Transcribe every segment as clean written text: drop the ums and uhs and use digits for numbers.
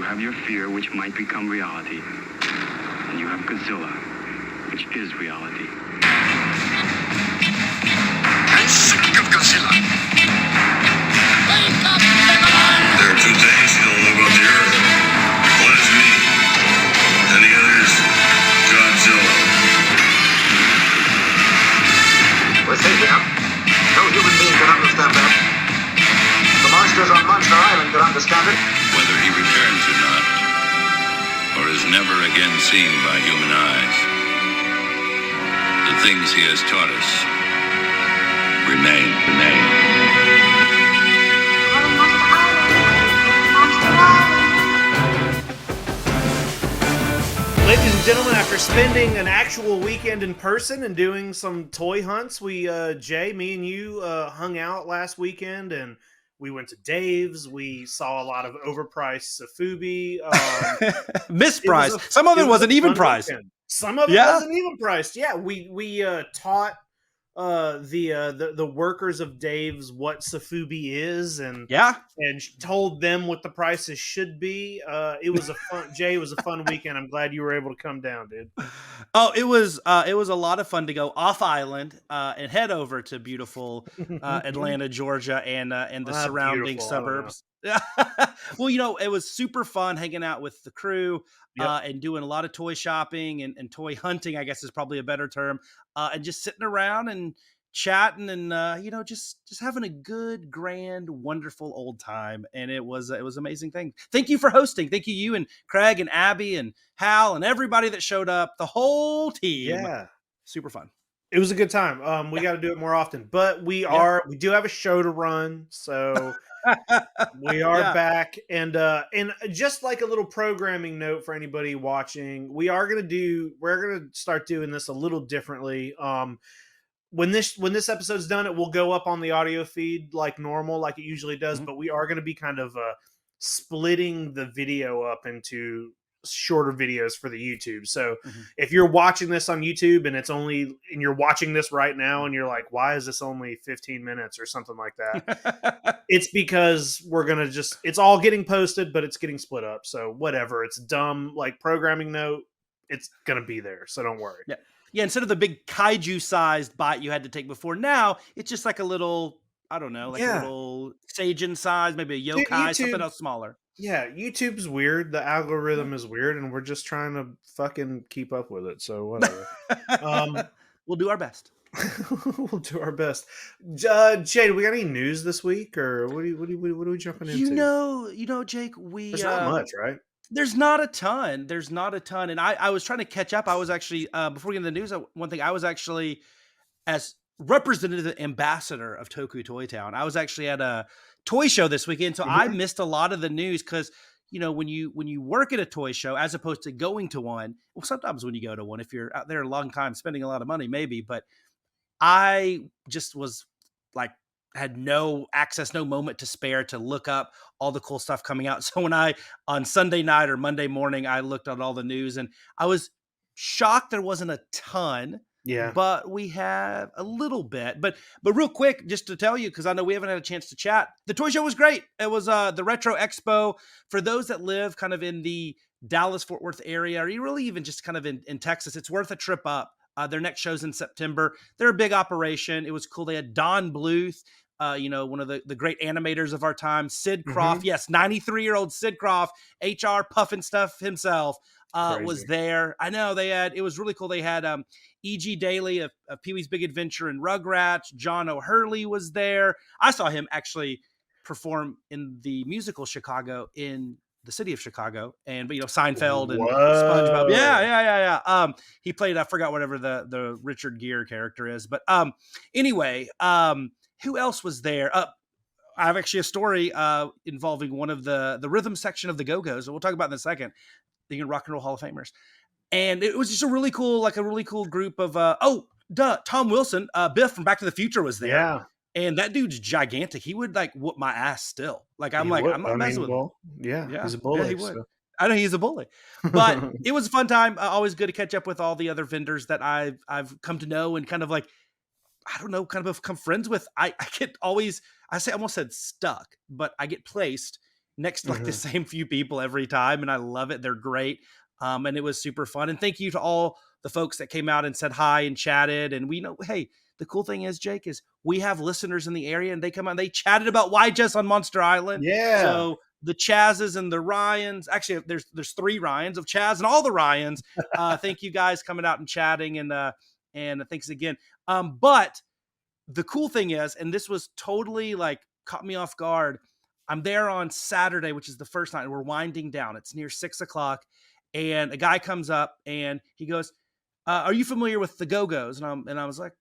have your fear, which might become reality. And you have Godzilla, which is reality. I'm sick of Godzilla. Wake up, everyone! There are two things you don't know about the Earth. One is me, and the other is Godzilla. We're safe enough. No human being can understand that. The monsters on Monster Island can understand it. Whether he returns or not, or is never again seen by human eyes, the things he has taught us remain. Ladies and gentlemen, after spending an actual weekend in person and doing some toy hunts, Jay, me and you hung out last weekend, and we went to Dave's. We saw a lot of overpriced sofubi. Mispriced. Some of it wasn't even priced. Some of it wasn't even priced. Yeah, we taught the workers of Dave's what sofubi is, and told them what the prices should be. It was Jay, it was a fun weekend. I'm glad you were able to come down, dude. Oh, it was a lot of fun to go off island and head over to beautiful Atlanta, Georgia, and the surrounding suburbs. Well, it was super fun hanging out with the crew and doing a lot of toy shopping and toy hunting, I guess is probably a better term, and just sitting around and chatting and just having a good, grand, wonderful old time. And it was an amazing thing. Thank you for hosting. Thank you and Craig and Abby and Hal and everybody that showed up, the whole team. Yeah, super fun. It was a good time. We got to do it more often, but we do have a show to run, so we are back. And just like a little programming note for anybody watching, we're gonna start doing this a little differently. When this episode's done, it will go up on the audio feed like normal, like it usually does. Mm-hmm. But we are going to be kind of splitting the video up into shorter videos for the YouTube. So if you're watching this on YouTube and you're watching this right now and you're like, why is this only 15 minutes or something like that? It's because it's all getting posted, but it's getting split up. So whatever, it's dumb, like programming note, it's going to be there. So don't worry. Yeah. Yeah. Instead of the big kaiju sized bite you had to take before, now it's just like a little, I don't know, like a little Seijin size, maybe a yokai, something else smaller. Yeah, YouTube's weird. The algorithm is weird, and we're just trying to fucking keep up with it. So whatever. We'll do our best. We'll do our best. Jay, do we got any news this week, or what are we jumping into? Jake, there's not much, right? There's not a ton. And I was trying to catch up. I was actually before we get into the news, one thing I was actually as representative ambassador of Toku Toy Town. I was actually at a toy show this weekend, so I missed a lot of the news because when you work at a toy show as opposed to going to one, well, sometimes when you go to one, if you're out there a long time spending a lot of money, maybe, but I just was like had no access, no moment to spare to look up all the cool stuff coming out. So when on Sunday night or Monday morning, I looked at all the news and I was shocked there wasn't a ton. Yeah, but we have a little bit. But real quick, just to tell you, because I know we haven't had a chance to chat, the toy show was great. It was the Retro Expo. For those that live kind of in the Dallas-Fort Worth area, or really even just kind of in Texas, it's worth a trip up. Their next show's in September. They're a big operation. It was cool. They had Don Bluth, one of the great animators of our time, Sid Croft. Yes, 93-year-old Sid Croft, HR puffin stuff himself. Was there. I know it was really cool. They had E.G. Daly of Pee-wee's Big Adventure and Rugrats. John O'Hurley was there. I saw him actually perform in the musical Chicago in the city of Chicago, and Seinfeld and SpongeBob. Yeah. He played, I forgot whatever the Richard Gere character is, but anyway, who else was there? I have actually a story involving one of the rhythm section of the Go-Go's, and we'll talk about in a second. The Rock and Roll Hall of Famers. And it was just a really cool group of, Tom Wilson, Biff from Back to the Future was there. Yeah. And that dude's gigantic. He would whoop my ass still. I'm not messing with him. Yeah, he's a bully. Yeah, he would. So. I know he's a bully, but it was a fun time. Always good to catch up with all the other vendors that I've come to know and kind of kind of become friends with. I almost said stuck, but I get placed next to like the same few people every time. And I love it. They're great. And it was super fun. And thank you to all the folks that came out and said hi and chatted. And we know, hey, the cool thing is, Jake, is we have listeners in the area and they come out and they chatted about YJS on Monster Island. Yeah. So the Chazes and the Ryans, actually there's 3 Ryans of Chaz and all the Ryans. Thank you guys coming out and chatting and thanks again. But the cool thing is, and this was totally like caught me off guard. I'm there on Saturday, which is the first night. We're winding down. It's near 6:00. And a guy comes up and he goes, are you familiar with the Go-Go's? And I was like,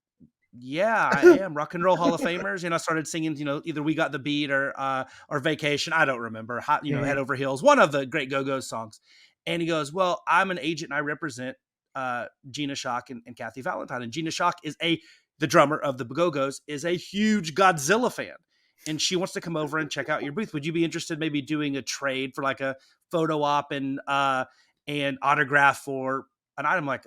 yeah, I am. Rock and Roll Hall of Famers. And I started singing, either We Got the Beat or Vacation. I don't remember. Head Over Heels, one of the great Go-Go's songs. And he goes, well, I'm an agent and I represent Gina Shock and Kathy Valentine. And Gina Shock is the drummer of the Go-Go's, is a huge Godzilla fan. And she wants to come over and check out your booth. Would you be interested maybe doing a trade for like a photo op and autograph for an item? Like,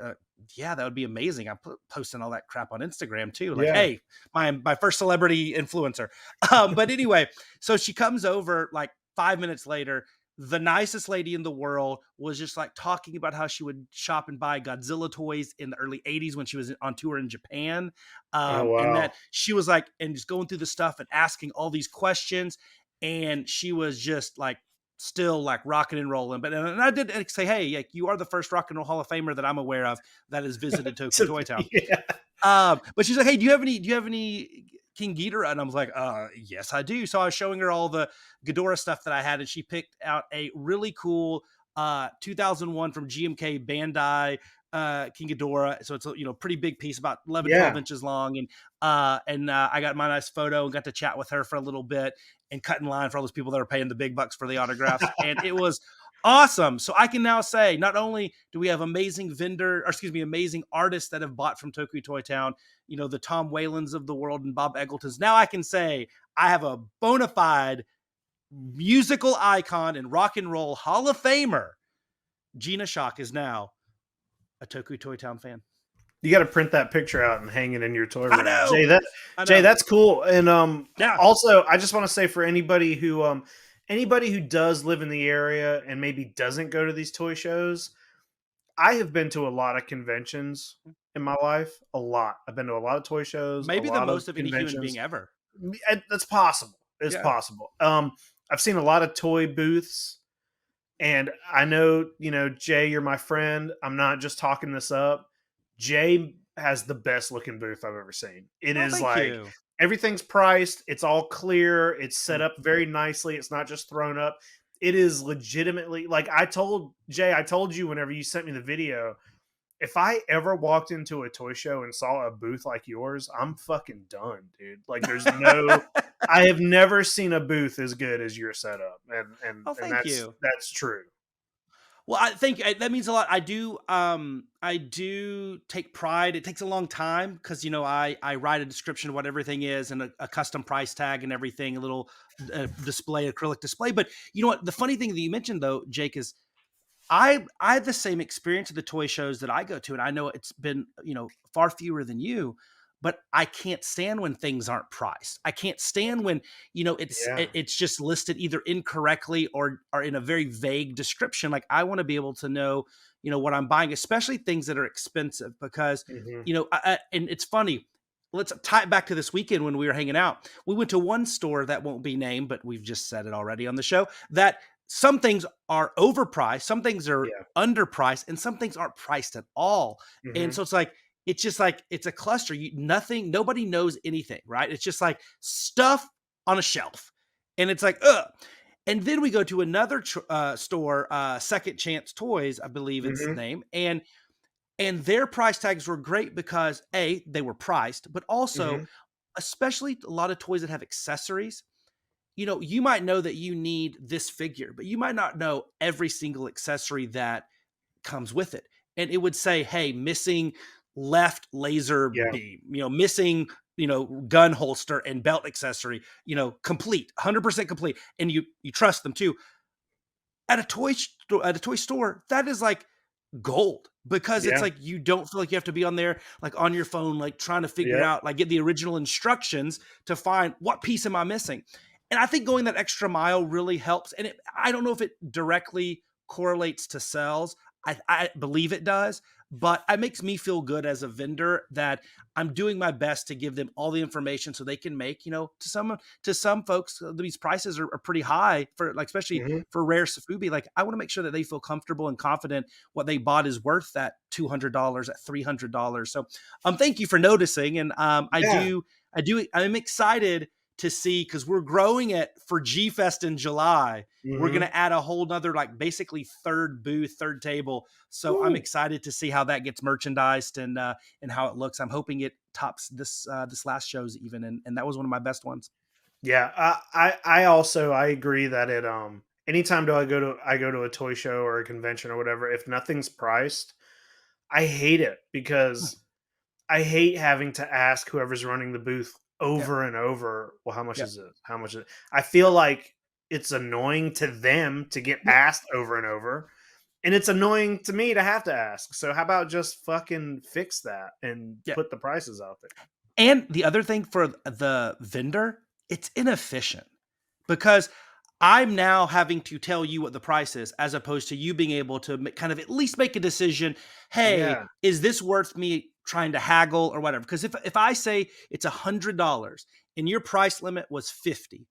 yeah, that would be amazing. I'm posting all that crap on Instagram too. Like, hey, my first celebrity influencer. But anyway, so she comes over like 5 minutes later. The nicest lady in the world was just like talking about how she would shop and buy Godzilla toys in the early 80s when she was on tour in Japan. And that she was like, and just going through the stuff and asking all these questions. And she was just like, still like rocking and rolling. But and I did say, hey, like, you are the first Rock and Roll Hall of Famer that I'm aware of that has visited Toku Toy Town. But she's like, hey, do you have any King Ghidorah? And I was like, yes, I do. So I was showing her all the Ghidorah stuff that I had, and she picked out a really cool 2001 from GMK Bandai King Ghidorah. So it's a pretty big piece, about 12 inches long. And I got my nice photo and got to chat with her for a little bit and cut in line for all those people that are paying the big bucks for the autographs. And it was awesome. So I can now say, not only do we have amazing amazing artists that have bought from Toku Toy Town, the Tom Whalens of the world and Bob Eggletons. Now I can say I have a bona fide musical icon and rock and roll Hall of Famer. Gina Shock is now a Toku Toy Town fan. You got to print that picture out and hang it in your toy room. I know. Jay, that's cool. And also, I just want to say, for anybody who does live in the area and maybe doesn't go to these toy shows, I have been to a lot of conventions in my life. A lot. I've been to a lot of toy shows. Maybe the most of any human being ever. That's possible. It's possible. I've seen a lot of toy booths, and I know, Jay, you're my friend. I'm not just talking this up. Jay has the best looking booth I've ever seen. It is like everything's priced. It's all clear. It's set up very nicely. It's not just thrown up. It is legitimately, like I told you whenever you sent me the video, if I ever walked into a toy show and saw a booth like yours, I'm fucking done, dude. Like I have never seen a booth as good as your setup. And that's true. Well, I think that means a lot. I do take pride. It takes a long time because, I write a description of what everything is and a custom price tag and everything, a little acrylic display. But you know what? The funny thing that you mentioned, though, Jake, is I have the same experience at the toy shows that I go to. And I know it's been, far fewer than you. But I can't stand when things aren't priced. I can't stand when, it's just listed either incorrectly or in a very vague description. Like, I want to be able to know, what I'm buying, especially things that are expensive, because, and it's funny. Let's tie it back to this weekend when we were hanging out. We went to one store that won't be named, but we've just said it already on the show, that some things are overpriced, some things are underpriced, and some things aren't priced at all. And so it's just like, it's a cluster. Nobody knows anything, right? It's just like stuff on a shelf. And it's like, ugh. And then we go to another store, Second Chance Toys, I believe it's the name. And their price tags were great because they were priced, but also, especially a lot of toys that have accessories, you might know that you need this figure, but you might not know every single accessory that comes with it. And it would say, hey, missing left laser beam, missing, gun holster and belt accessory, complete, 100% complete. And you trust them too. At a toy store, that is like gold, because it's like, you don't feel like you have to be on there, like on your phone, like trying to figure out, like get the original instructions to find what piece am I missing. And I think going that extra mile really helps. And I don't know if it directly correlates to sales. I believe it does, but it makes me feel good as a vendor that I'm doing my best to give them all the information so they can make, to some folks, these prices are pretty high for like, especially for rare sofubi. Like I want to make sure that they feel comfortable and confident what they bought is worth that $200, at $300. So thank you for noticing. And I'm excited to see, because we're growing it for G Fest in July. We're going to add a whole nother, like basically third booth, third table. So I'm excited to see how that gets merchandised and how it looks. I'm hoping it tops this last show's even. And that was one of my best ones. Yeah. I agree that anytime I go to a toy show or a convention or whatever, if nothing's priced, I hate it because I hate having to ask whoever's running the booth over and over, well, how much is it? How much is it? I feel like it's annoying to them to get asked over and over, and it's annoying to me to have to ask. So how about just fucking fix that and put the prices out there? And the other thing for the vendor, it's inefficient because I'm now having to tell you what the price is, as opposed to you being able to kind of at least make a decision. Hey, is this worth me trying to haggle or whatever? Because if I say it's $100 and your price limit was $50,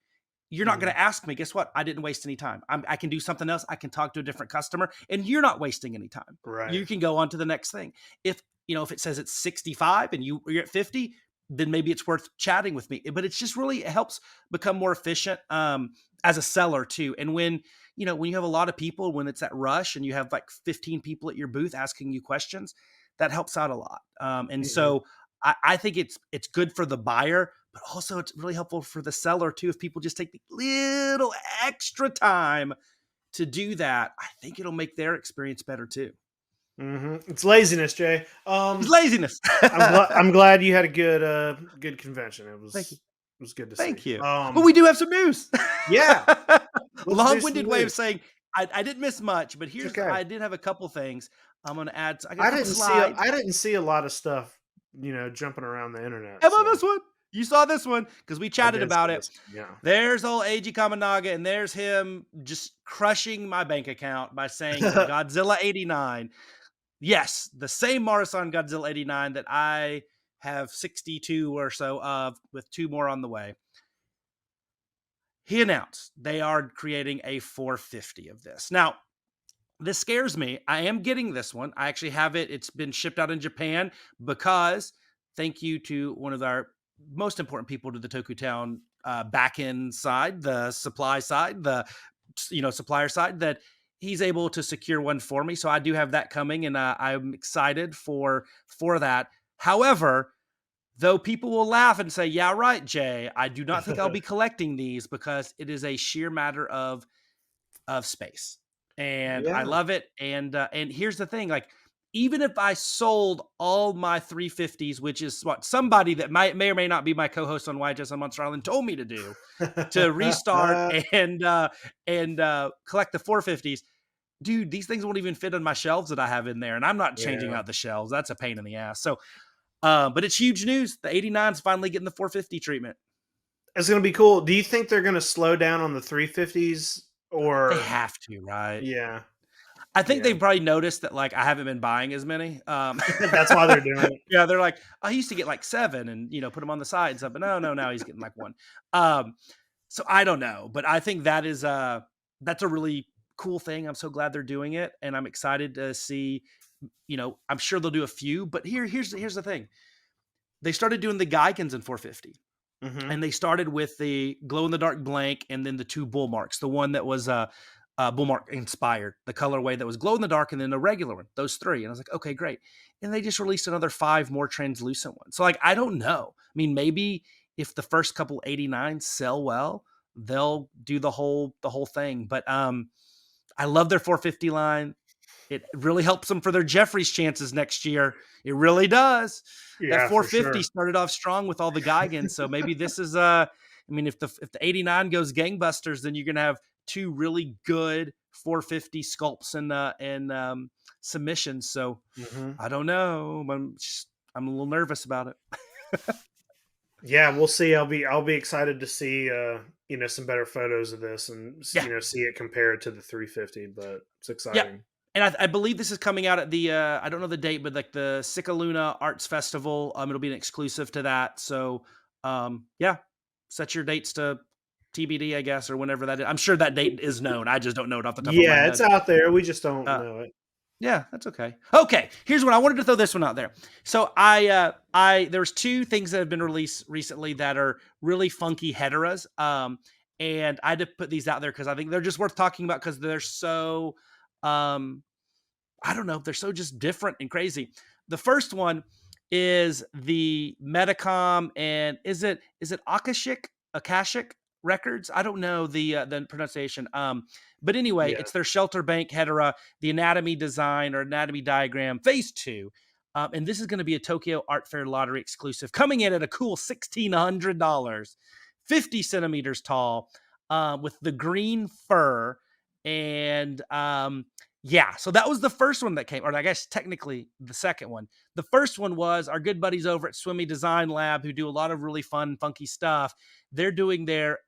you're not going to ask me. Guess what? I didn't waste any time. I can do something else. I can talk to a different customer, and you're not wasting any time. Right. You can go on to the next thing. If it says it's 65 and you're at 50, then maybe it's worth chatting with me. But it's just really, it helps become more efficient as a seller too. And when you have a lot of people, when it's that rush and you have like 15 people at your booth asking you questions, that helps out a lot. So I think it's good for the buyer, but also it's really helpful for the seller too. If people just take the little extra time to do that, I think it'll make their experience better too. It's laziness, Jay. It's laziness. I'm glad you had a good convention. Thank you. It was good to Thank see. you. But we do have some news. Yeah. Long-winded way of saying I didn't miss much, but here's okay. I did have a couple things I'm going to add. I didn't see a lot of stuff, jumping around the internet. How about this one? You saw this one because we chatted about it. Yeah. There's old Eiji Kaminaga, and there's him just crushing my bank account by saying Godzilla 89. Yes, the same Marusan Godzilla 89 that I have 62 or so of, with 2 more on the way. He announced they are creating a 450 of this. Now, this scares me. I am getting this one. I actually have it. It's been shipped out in Japan because, thank you to one of our most important people to the Toku Town back end side, the supply side, the supplier side, that he's able to secure one for me. So I do have that coming, and I'm excited for that. However, though people will laugh and say, yeah, right, Jay, I do not think I'll be collecting these because it is a sheer matter of space. And I love it. And here's the thing, like, even if I sold all my 350s, which is what somebody that may or may not be my co-host on YJS on Monster Island told me to do, to restart and collect the 450s, dude, these things won't even fit on my shelves that I have in there. And I'm not changing out the shelves. That's a pain in the ass. So, but it's huge news. The 89 is finally getting the 450 treatment. It's going to be cool. Do you think they're going to slow down on the 350s? Or they have to, right? Yeah. I think they've probably noticed that, like, I haven't been buying as many. That's why they're doing it. Yeah, they're like, I used to get like 7 and, put them on the side and stuff. But no, now he's getting like 1. So I don't know. But I think that's a really cool thing. I'm so glad they're doing it. And I'm excited to see, I'm sure they'll do a few. But here's the thing. They started doing the Geikens in 450. And they started with the glow-in-the-dark blank and then the 2 bull marks. The one that was bull mark inspired, the colorway that was glow-in-the-dark, and then the regular one. Those 3. And I was like, okay, great. And they just released another 5 more translucent ones. So, like, I don't know. I mean, maybe if the first couple 89s sell well, they'll do the whole thing. But I love their 450 line. It really helps them for their Jeffries chances next year. It really does. Yeah, that 450 started off strong with all the Geigans. So maybe this is if the 89 goes gangbusters, then you're going to have 2 really good 450 sculpts and submissions. So I don't know. I'm a little nervous about it. Yeah, we'll see. I'll be excited to see some better photos of this and Yeah. see it compared to the 350. But it's Yep. exciting. And I believe this is coming out at the I don't know the date, but like the Sicaluna Arts Festival. It'll be an exclusive to that. So yeah, set your dates to TBD, I guess, or whenever that is. I'm sure that date is known. I just don't know it off the top of my Yeah, it's head. out there. We just don't Uh, know it. yeah, that's okay. Okay, here's what I wanted to throw this one out there. So there's two things that have been released recently that are really funky Hedorahs. And I had to put these out there because I think they're just worth talking about because they're so um I don't know, they're so just different and crazy. The first one is the Medicom, and is it Akashic Records? I don't know the pronunciation. But anyway, Yeah. it's their Shelter Bank Hedorah, the anatomy design or anatomy diagram phase 2. And this is going to be a Tokyo Art Fair lottery exclusive, coming in at a cool $1,600, 50 centimeters tall, with the green fur. And yeah, so that was the first one that came, or I guess technically the second one. The first one was our good buddies over at Swimmy Design Lab, who do a lot of really fun, funky stuff. They're doing their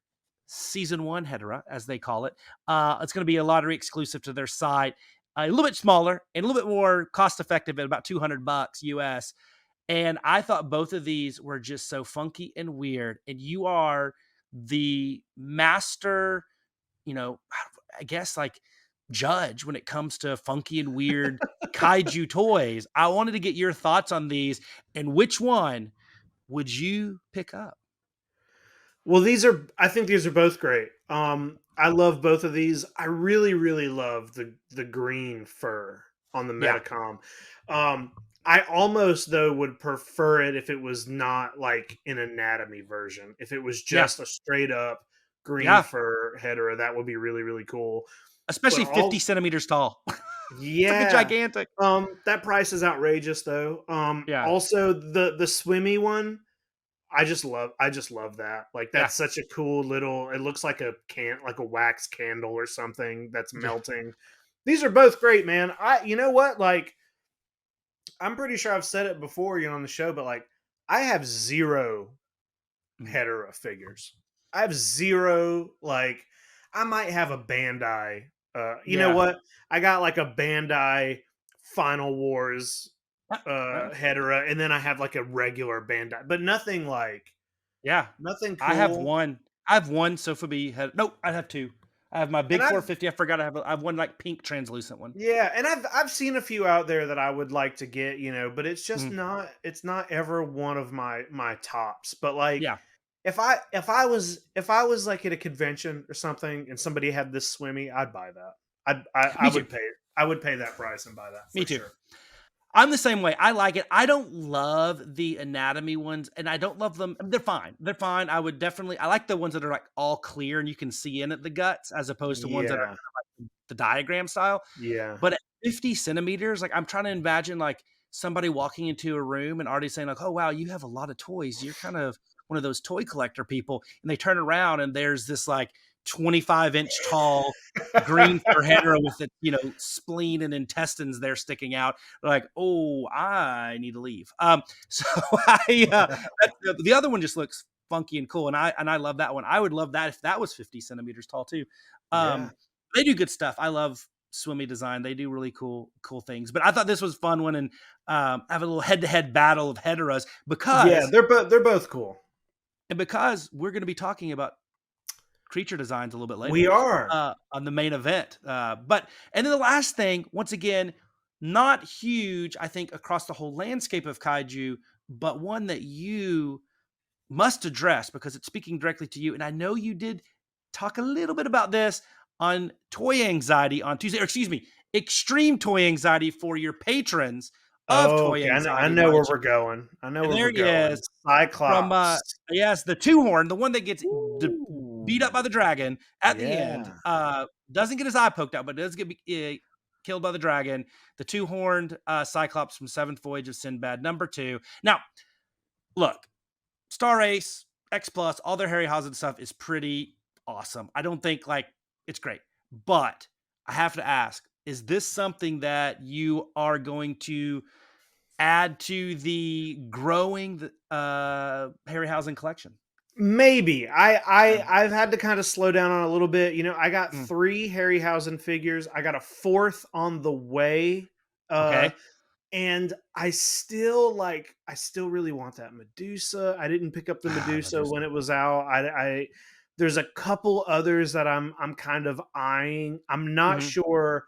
season 1 Hedorah, as they call it. It's going to be a lottery exclusive to their site, a little bit smaller and a little bit more cost effective at about $200 US. And I thought both of these were just so funky and weird. And you are the master, I guess like judge when it comes to funky and weird kaiju toys. I wanted to get your thoughts on these and which one would you pick up? Well, I think these are both great. I love both of these. I really, really love the green fur on the Yeah. Medicom. I almost though would prefer it if it was not like an anatomy version. If it was Yeah. just a straight up green Yeah. fur Hedorah, that would be really, really cool. But Especially 50 centimeters tall. It's like a yeah, gigantic. that price is outrageous though. Yeah. Also the Swimmy one, I just love that. Like Yeah. that's such a cool little, it looks like like a wax candle or something that's Yeah. melting. These are both great, man. You know what? Like I'm pretty sure I've said it before, on the show, but like I have zero Mm. Hedorah figures. I have zero, like I might have a Bandai. You know Yeah. what? I got like a Bandai Final Wars Yeah. Hedorah, and then I have like a regular Bandai, but Yeah. nothing I have cool. one. I have one sofubi head. Nope, I have two. I have my And big I've 450. I forgot I have one like pink translucent one. Yeah, and I've seen a few out there that I would like to get, but it's just Mhm. not ever one of my tops. But like Yeah, if I was like at a convention or something and somebody had this Swimmy, I'd buy that. I me too. would pay I would pay that price and buy that Me for too. sure. I'm the same way. I like it. I don't love the anatomy ones, and I don't love them. They're fine. They're fine. I like the ones that are like all clear and you can see in it the guts, as opposed to ones that are Yeah. like the diagram style. Yeah. But at 50 centimeters, like I'm trying to imagine like somebody walking into a room and already saying like, "Oh wow, you have a lot of toys. You're kind of one of those toy collector people." And they turn around and there's this like 25-inch tall green fur header with the spleen and intestines there sticking out. They're like, "Oh, I need to leave." So the other one just looks funky and cool, and I love that one. I would love that if that was 50 centimeters tall too. Yeah. Um, they do good stuff. I love Swimmy Design. They do really cool things. But I thought this was a fun one, and have a little head to head battle of Hedorahs Yeah, they're both cool. because we're going to be talking about creature designs a little bit later We are. on the main event. And then the last thing, once again, not huge, I think, across the whole landscape of kaiju, but one that you must address because it's speaking directly to you. And I know you did talk a little bit about this on Toy Anxiety on Tuesday, or excuse me, Extreme Toy Anxiety for your patrons of Oh, Toy okay. I Anxiety know where watch. we're going. I know And where there we're he is going. from Cyclops. yes, the two horn, the one that gets beat up by Ooh. the dragon at the end. Yeah. Doesn't get his eye poked out, but does get killed by the dragon. The two horned Cyclops from Seventh Voyage of Sinbad, number 2. Now, look, Star Ace, X Plus, all their Harryhausen stuff is pretty awesome. I don't think like it's great, but I have to ask: is this something that you are going to add to the growing Harryhausen collection. Maybe I've had to kind of slow down on a little bit. You know, I got 3 Harryhausen figures. I got a 4th on the way. Okay. And I still really want that Medusa. I didn't pick up the Medusa when it was out. I there's a couple others that I'm kind of eyeing. I'm not sure.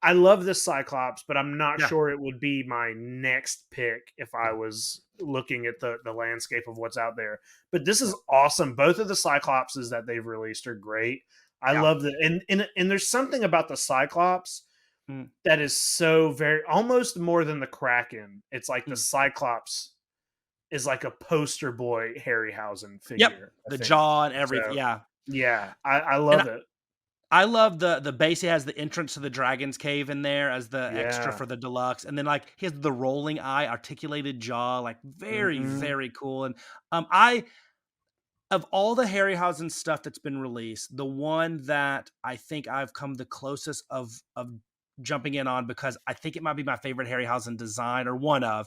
I love the Cyclops, but I'm not sure it would be my next pick if I was looking at the landscape of what's out there. But this is awesome. Both of the Cyclopses that they've released are great. I love the and there's something about the Cyclops that is so very almost more than the Kraken. It's like the Cyclops is like a poster boy Harryhausen figure. The jaw and everything. So, yeah, I love it. I love the base. He has the entrance to the Dragon's Cave in there as the extra for the deluxe, and then like he has the rolling eye, articulated jaw, like very very cool. And of all the Harryhausen stuff that's been released, the one that I think I've come the closest of jumping in on, because I think it might be my favorite Harryhausen design, or one of,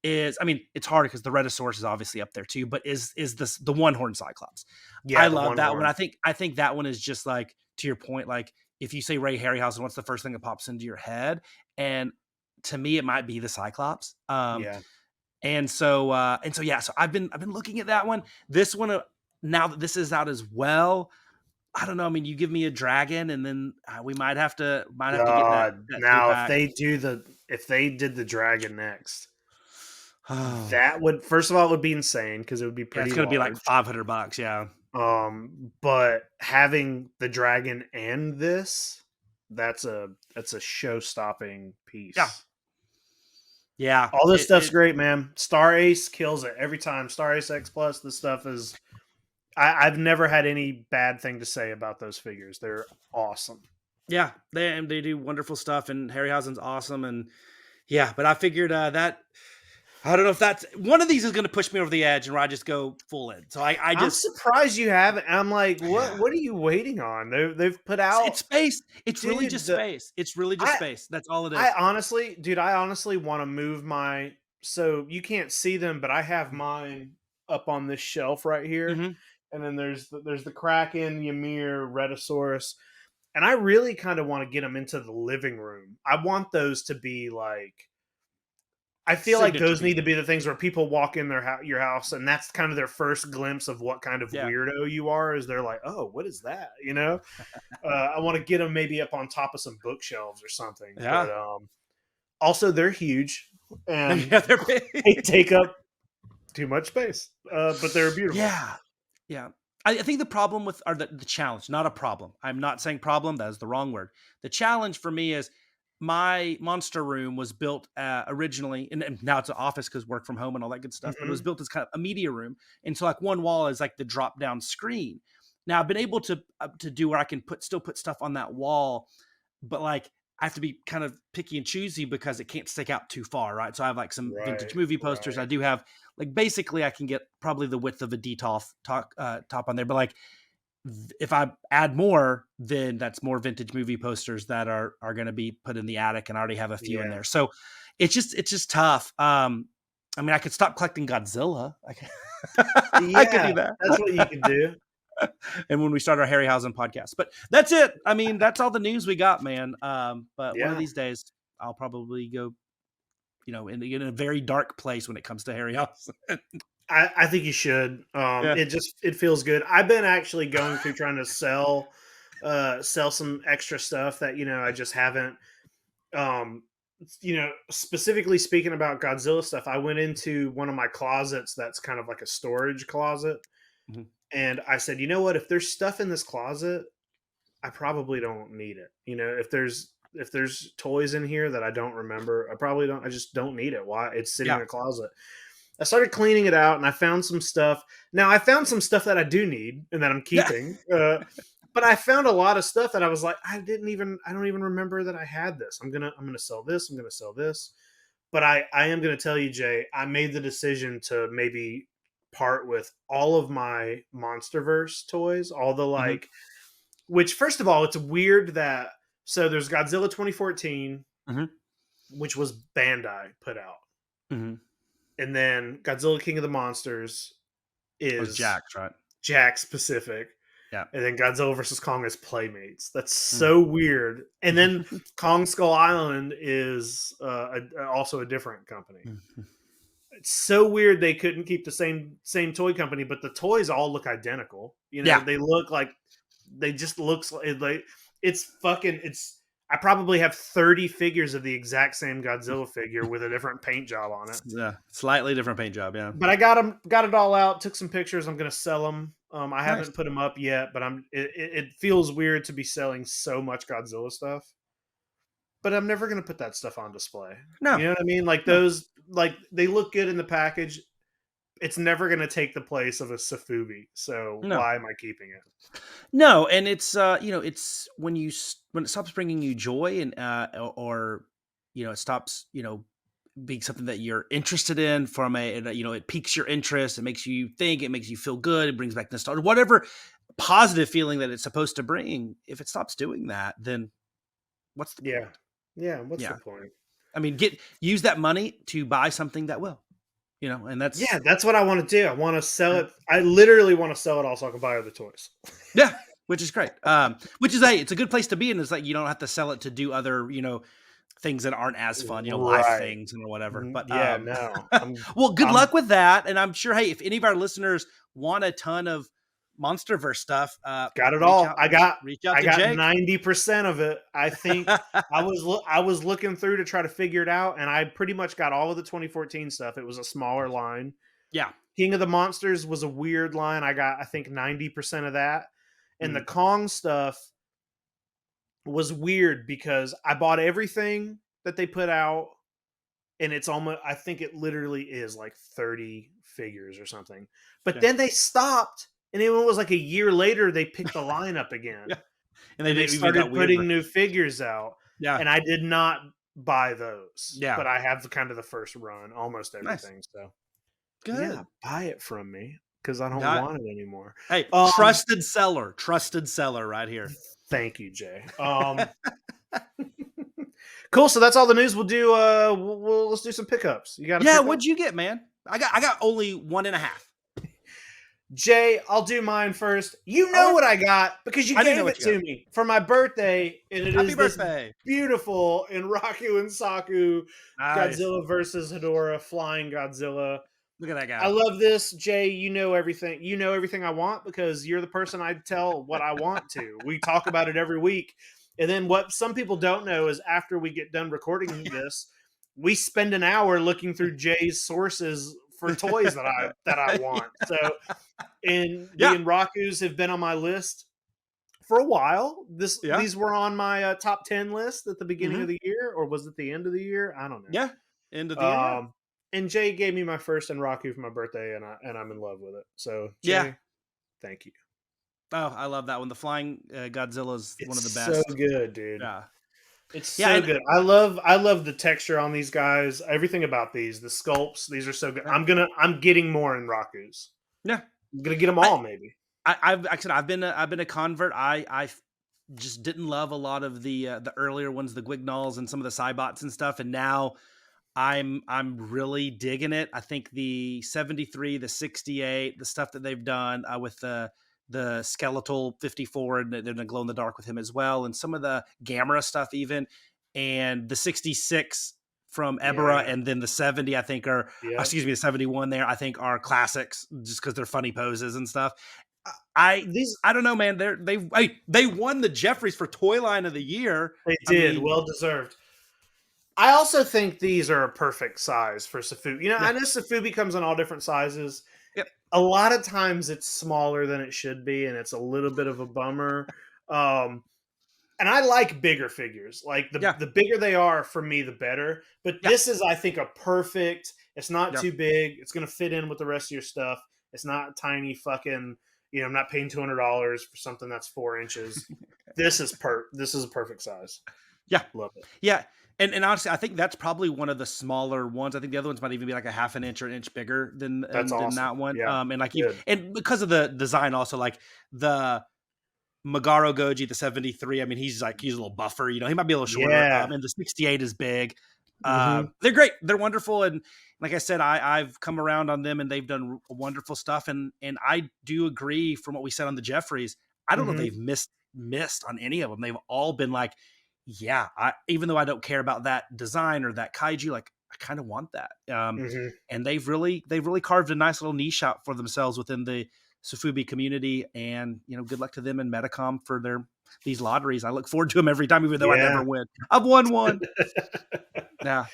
is, I mean, it's hard because the Rhedosaurus is obviously up there too, but is this the one horn Cyclops? Yeah, I love that one. I think that one is just like, to your point, like if you say Ray Harryhausen, what's the first thing that pops into your head? And to me, it might be the Cyclops. And so I've been looking at that one. This one, now that this is out as well, I don't know. I mean, you give me a dragon, and then we might have to get that now back. if they did the dragon next, that would, first of all, it would be insane because it would be pretty. It's going to be like $500, yeah. But having the dragon and this, that's a show-stopping piece. Yeah. All this stuff's great, man. Star Ace kills it every time. Star Ace X Plus, this stuff is. I've never had any bad thing to say about those figures. They're awesome. Yeah, they do wonderful stuff, and Harryhausen's awesome, and but I figured that I don't know if that's one of these is going to push me over the edge, and where I just go full in. So I'm surprised you haven't. I'm like, what are you waiting on? They've put out. It's space. It's really just space. It's really just space. That's all it is. I honestly want to move my. So you can't see them, but I have mine up on this shelf right here. And then there's the Kraken, Ymir, Rhedosaurus, and I really kind of want to get them into the living room. I want those to be like, I feel like those need to be the things where people walk in your house, and that's kind of their first glimpse of what kind of weirdo you are. Is they're like, oh, what is that? You know, I want to get them maybe up on top of some bookshelves or something. Yeah. But also, they're huge, and they're big. They take up too much space, but they're beautiful. Yeah. I think the problem with, or the challenge, not a problem. I'm not saying problem. That is the wrong word. The challenge for me is my monster room was built originally, and now it's an office because work from home and all that good stuff, but it was built as kind of a media room. And so like one wall is like the drop down screen. Now I've been able to do where I can still put stuff on that wall, but like I have to be kind of picky and choosy because it can't stick out too far, right? So I have like some vintage movie posters. I do have, like, basically I can get probably the width of a top on there, but like if I add more, then that's more vintage movie posters that are going to be put in the attic, and I already have a few in there. So it's just tough. I mean, I could stop collecting Godzilla. I could do that. That's what you can do. And when we start our Harryhausen podcast, but that's it. I mean, that's all the news we got, man. But one of these days I'll probably go, in a very dark place when it comes to Harryhausen. I think you should. It feels good. I've been actually going through trying to sell some extra stuff that, I just haven't, specifically speaking about Godzilla stuff. I went into one of my closets that's kind of like a storage closet. And I said, you know what, if there's stuff in this closet, I probably don't need it. If there's toys in here that I don't remember, I just don't need it. Why? It's sitting in a closet. I started cleaning it out, and I found some stuff. Now I found some stuff that I do need and that I'm keeping. But I found a lot of stuff that I was like, I don't even remember that I had this. I'm gonna sell this. I'm gonna sell this. But I am gonna tell you, Jay, I made the decision to maybe part with all of my Monsterverse toys, all the which, first of all, it's weird that, so there's Godzilla 2014, which was Bandai put out. Mhm. and then Godzilla King of the Monsters Was is Jax, right? Jack specific, Yeah. and then Godzilla versus Kong is Playmates. That's Mm. so weird. And then Kong Skull Island is also a different company. Mhm. It's so weird they couldn't keep the same toy company, but the toys all look identical. You know, Yeah. they look like they just looks like it's fucking it's. I probably have 30 figures of the exact same Godzilla figure with a different paint job on it. Yeah, slightly different paint job, yeah. But I got it all out. Took some pictures. I'm gonna sell them. I Nice. haven't put them up yet, but it feels weird to be selling so much Godzilla stuff. But I'm never gonna put that stuff on display. No. You know what I mean? Like No. those, like they look good in the package. It's never gonna take the place of a sofubi. So No. why am I keeping it? No, and it's it's when when it stops bringing you joy and or it stops, being something that you're interested in from it piques your interest, it makes you think, it makes you feel good, it brings back nostalgia, whatever positive feeling that it's supposed to bring. If it stops doing that, then what's the Yeah, point? yeah. What's Yeah. the point? I mean, use that money to buy something that will, and Yeah, that's that's what I want to do. I want to sell it. I literally want to sell it all so I can buy other toys. yeah, which is great. Which is it's a good place to be in. It's like you don't have to sell it to do other, things that aren't as fun, live Right. things and whatever. But Yeah, no. well, good I'm luck with that. And I'm sure, hey, if any of our listeners want a ton of MonsterVerse stuff, got it all. reach out I to got Jake. 90% of it. I think I was looking through to try to figure it out, and I pretty much got all of the 2014 stuff. It was a smaller line. Yeah. King of the Monsters was a weird line. I got, I think, 90% of that. And the Kong stuff was weird because I bought everything that they put out, and it's almost, I think it literally is like 30 figures or something. But then they stopped, and it was like a year later they picked the line up again. Yeah. And they started putting new figures out. Yeah. And I did not buy those. Yeah. But I have kind of the first run, almost everything. Nice. So Good. yeah, buy it from me because I don't Got it. want it anymore. Hey, trusted seller right here. Thank you, Jay. Cool. So that's all the news. We'll do. Let's do some pickups. You got? Yeah. What'd you get, man? I got only 1.5. Jay, I'll do mine first. You know what I got because you gave it to me for my birthday, and it Happy is birthday. This beautiful in Raku and Saku Nice. Godzilla versus Hedorah, flying Godzilla. Look at that guy. I love this, Jay. You know everything. You know everything I want because you're the person I tell what I want to. We talk about it every week. And then what some people don't know is after we get done recording this, we spend an hour looking through Jay's sources for toys that I want. So, and the Rakus have been on my list for a while. These were on my top 10 list at the beginning of the year, or was it the end of the year? I don't know. Yeah, end of the year. And Jay gave me my first Raku for my birthday, and I'm in love with it. So, Jay, thank you. Oh, I love that one. The flying Godzilla is one of the best. So good, dude. Yeah. It's so good. I love the texture on these guys. Everything about these, the sculpts, these are so good. I'm getting more in Rakus. Yeah, I'm gonna get them all. Maybe. I've been a convert. I just didn't love a lot of the earlier ones, the Guignolls and some of the Cybots and stuff, and now I'm really digging it. I think the 73, the 68, the stuff that they've done with the skeletal 54, and they're going to glow in the dark with him as well, and some of the Gamera stuff even, and the 66 from Ebera, and then the 70 I think are the 71 there I think are classics just because they're funny poses and stuff. I don't know, man. They won the Jeffries for Toy Line of the Year. They did. Well deserved. I also think these are a perfect size for Sofubi. I know Sofubi comes in all different sizes. Yep. A lot of times it's smaller than it should be, and it's a little bit of a bummer. And I like bigger figures. Like the bigger they are, for me, the better. But this is, I think, a perfect. It's not too big. It's going to fit in with the rest of your stuff. It's not tiny fucking. I'm not paying $200 for something that's 4 inches. This is a perfect size. Yeah, love it. Yeah. And honestly, I think that's probably one of the smaller ones. I think the other ones might even be like a half an inch or an inch bigger than that one. Yeah, and because of the design, also like the Megaro Goji, the 73. I mean, he's a little buffer. He might be a little shorter. And the 68 is big. They're great. They're wonderful. And like I said, I've come around on them and they've done wonderful stuff. And I do agree from what we said on the Jeffries. I don't know if they've missed on any of them. They've all been like, yeah, even though I don't care about that design or that kaiju, like I kind of want that. And they've really carved a nice little niche out for themselves within the sofubi community. And, you know, good luck to them and Medicom for these lotteries. I look forward to them every time, even though I never win. I've won one. Yeah.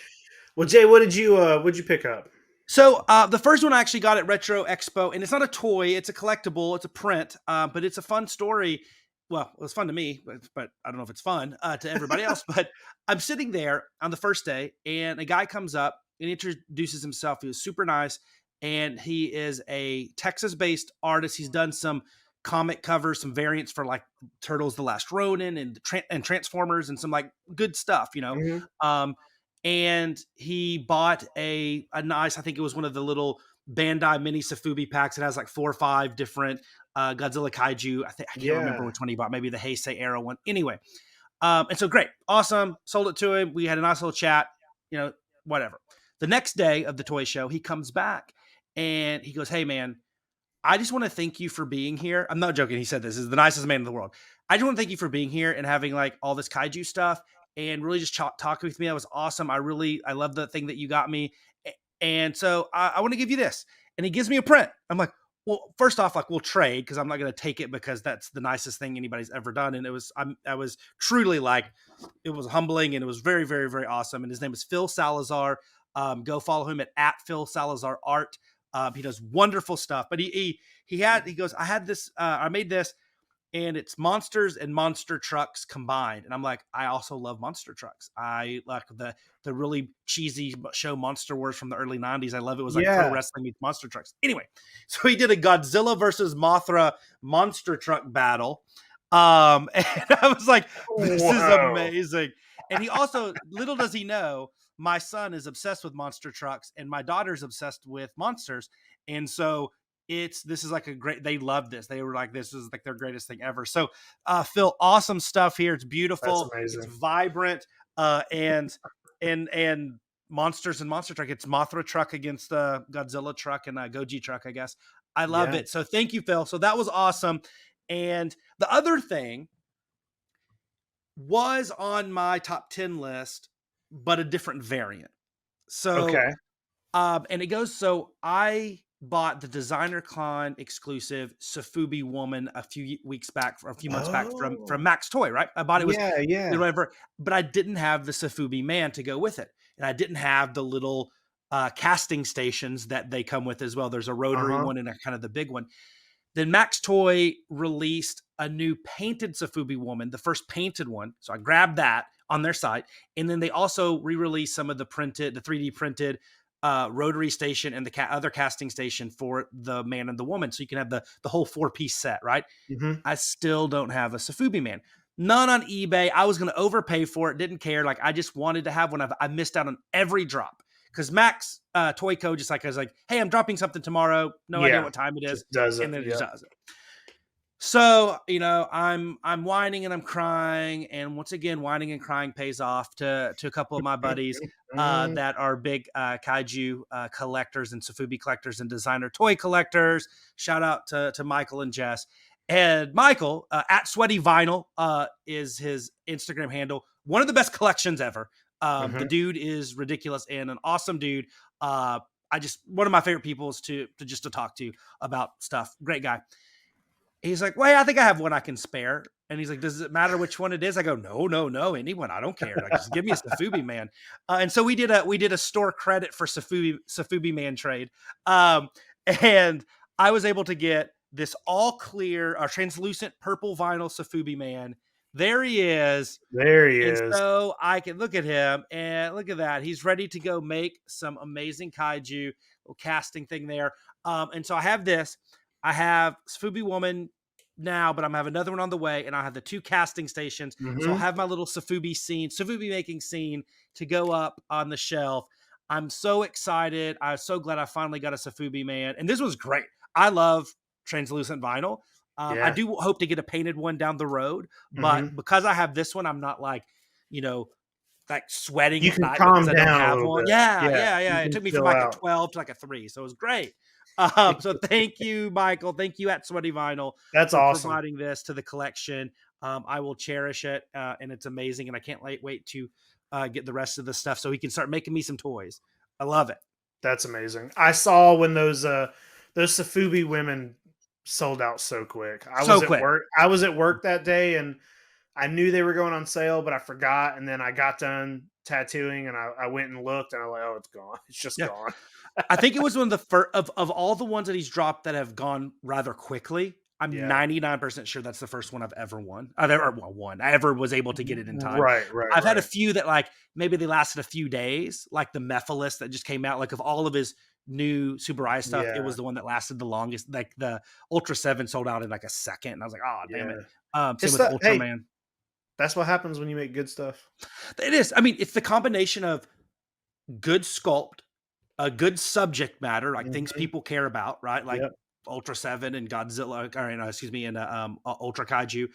Well, Jay, what'd you pick up? So the first one I actually got at Retro Expo, and it's not a toy, it's a collectible, it's a print, but it's a fun story. Well, it was fun to me, but I don't know if it's fun to everybody else. But I'm sitting there on the first day, and a guy comes up and introduces himself. He was super nice, and he is a Texas-based artist. He's done some comic covers, some variants for like Turtles: The Last Ronin and Transformers, and some like good stuff, you know. And he bought a nice, I think it was one of the little Bandai mini sofubi packs. It has like 4 or 5 different Godzilla kaiju. I can't remember which one he bought. Maybe the Heisei era one. Anyway, and so great, awesome. Sold it to him. We had a nice little chat. You know, whatever. The next day of the toy show, he comes back and he goes, "Hey man, I just want to thank you for being here." I'm not joking. He said this is the nicest man in the world. "I just want to thank you for being here and having like all this kaiju stuff and really just talking with me. That was awesome. I love the thing that you got me. And so I want to give you this." And he gives me a print. I'm like, well, first off, like we'll trade because I'm not going to take it because that's the nicest thing anybody's ever done. And I was truly like, it was humbling and it was very, very, very awesome. And his name is Phil Salazar. Go follow him at Phil Salazar Art. He does wonderful stuff, but he goes, I made this and it's monsters and monster trucks combined. And I'm like, I also love monster trucks. I like the really cheesy show Monster Wars from the early 90s. I love it. It was like pro wrestling meets monster trucks. Anyway, so he did a Godzilla versus Mothra monster truck battle. And I was like, this is amazing. And he also, little does he know, my son is obsessed with monster trucks and my daughter's obsessed with monsters. And so this is like they love this. They were like, this is like their greatest thing ever. So Phil, awesome stuff here. It's beautiful. It's vibrant. And monsters and monster truck. It's Mothra truck against Godzilla truck and Goji truck, I guess. I love it. So thank you, Phil. So that was awesome. And the other thing was on my top 10 list, but a different variant. So, and it goes, so I bought the Designer Con exclusive Sofubi Woman a few months back from Max Toy, right? I bought it was whatever, but I didn't have the Sofubi Man to go with it. And I didn't have the little casting stations that they come with as well. There's a rotary one and a kind of the big one. Then Max Toy released a new painted Sofubi Woman, the first painted one. So I grabbed that on their site. And then they also re-released some of the 3D printed rotary station and the other casting station for the man and the woman. So you can have the whole 4-piece set, right? I still don't have a Sofubi Man. None on eBay. I was going to overpay for it. Didn't care. Like I just wanted to have one. I missed out on every drop because Max Toy Co. just like, I was like, hey, I'm dropping something tomorrow. No idea what time it is. And then it just does it. So, you know, I'm whining and I'm crying. And once again, whining and crying pays off to a couple of my buddies that are big kaiju collectors and Sofubi collectors and designer toy collectors. Shout out to Michael and Jess. And Michael, at Sweaty Vinyl is his Instagram handle. One of the best collections ever. The dude is ridiculous and an awesome dude. One of my favorite people to talk to about stuff. Great guy. He's like, well, I think I have one I can spare. And he's like, does it matter which one it is? I go, no, anyone. I don't care. Like, just give me a Sofubi Man. And so we did a store credit for Sofubi Man trade. And I was able to get this all clear, translucent purple vinyl Sofubi Man. There he is. And so I can look at him and look at that. He's ready to go make some amazing kaiju, little casting thing there. And so I have this. I have Sofubi Woman now, but I'm have another one on the way, and I have the 2 casting stations. So I'll have my little Sofubi making scene to go up on the shelf. I'm so excited. I'm so glad I finally got a Sofubi Man. And this was great. I love translucent vinyl. I do hope to get a painted one down the road, but because I have this one, I'm not like, you know, like sweating You at can night calm because I don't down a have little one. bit. Yeah, Yeah, yeah, you yeah. It can took me from chill like a out. 12 to like a 3, so it was great. So thank you, Michael. Thank you at Sweaty Vinyl That's for awesome. providing this to the collection. I will cherish it, and it's amazing. And I can't wait to get the rest of the stuff so he can start making me some toys. I love it. That's amazing. I saw when those sofubi women sold out so quick. I So was at quick. work. I was at work that day, and I knew they were going on sale, but I forgot. And then I got done tattooing, and I went and looked, and I was like, "Oh, it's gone. It's just Yeah. gone." I think it was one of the first of all the ones that he's dropped that have gone rather quickly. I'm Yeah. 99% sure that's the first one I've ever won. I ever was able to get it in time. Right. I've had a few that like maybe they lasted a few days, like the Mephiles that just came out. Like of all of his new Super Eye stuff, it was the one that lasted the longest. Like the Ultra 7 sold out in like a second, and I was like, oh damn it. Same It's with the- hey, Ultraman. That's what happens when you make good stuff. It is. I mean, it's the combination of good sculpt, a good subject matter, like things Mhm. people care about, right? Like Yep. Ultra 7 and Godzilla, or excuse me, and Ultra Kaiju.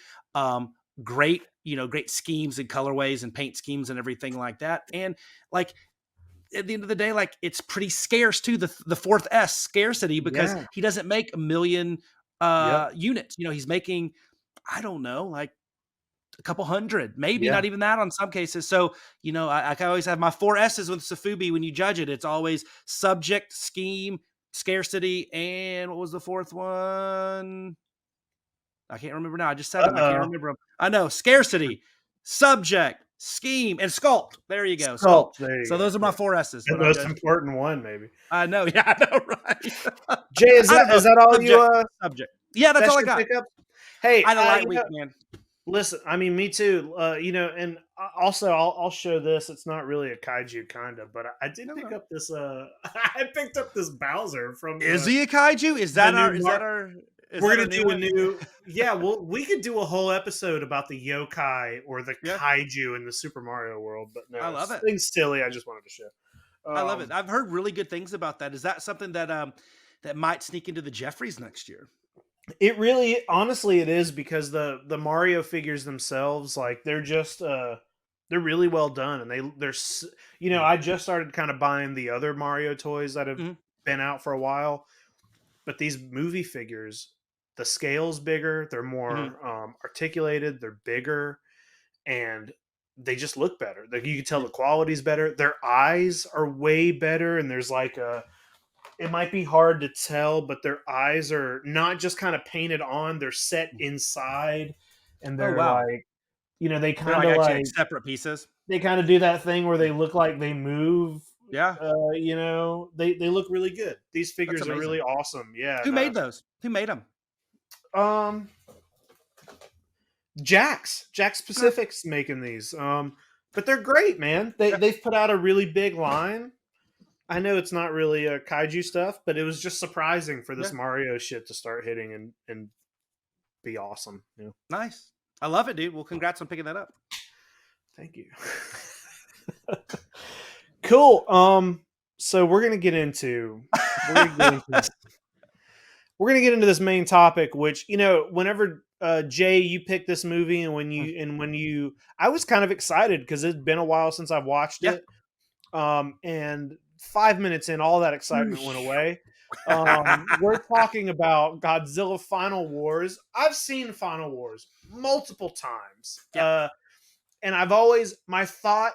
Great, great schemes and colorways and paint schemes and everything like that. And like at the end of the day, like it's pretty scarce too. The fourth S scarcity because Yeah. he doesn't make a million Yep. units. He's making, I don't know, like a couple hundred, maybe Yeah. not even that on some cases. So, I can always have my 4 S's with Sofubi when you judge it. It's always subject, scheme, scarcity, and what was the fourth one? I can't remember now. I just said them. I can't remember them. I know. Scarcity, subject, scheme, and sculpt. There you go. Sculpt. There you So go. those are my 4 S's. The most important one, maybe. I know. Yeah, I know, right? Jay, is that all subject, you? Subject. Yeah, that's all I got. Pickup? Hey, I had a light week, man. Listen, I mean, me too. And also, I'll show this. It's not really a kaiju, kind of, but I did pick up this. I picked up this Bowser from. Is he a kaiju? Is that our? We're gonna do a new. Yeah, well, we could do a whole episode about the yokai or the kaiju in the Super Mario world. But no, I love it. Things silly. I just wanted to show. I love it. I've heard really good things about that. Is that something that that might sneak into the Jeffries next year? It really, honestly, it is because the Mario figures themselves, like they're just they're really well done, and they're I just started kind of buying the other Mario toys that have been out for a while, but these movie figures, the scale's bigger, they're more articulated, they're bigger, and they just look better. Like you can tell the quality's better. Their eyes are way better, and there's like it might be hard to tell, but their eyes are not just kind of painted on, they're set inside, and they're like, they kind of like separate pieces. They kind of do that thing where they look like they move. Yeah. They look really good. These figures are really awesome. Yeah. Who made those? Who made them? Jax Pacific's making these. But they're great, man. They've put out a really big line. I know it's not really a kaiju stuff, but it was just surprising for this Mario shit to start hitting and be awesome. Yeah. Nice. I love it, dude. Well, congrats on picking that up. Thank you. Cool. So we're gonna get into this main topic, which whenever Jay, you picked this movie, and when you I was kind of excited because it's been a while since I've watched it. And 5 minutes in, all that excitement went away. We're talking about Godzilla Final Wars. I've seen Final Wars multiple times. And my thought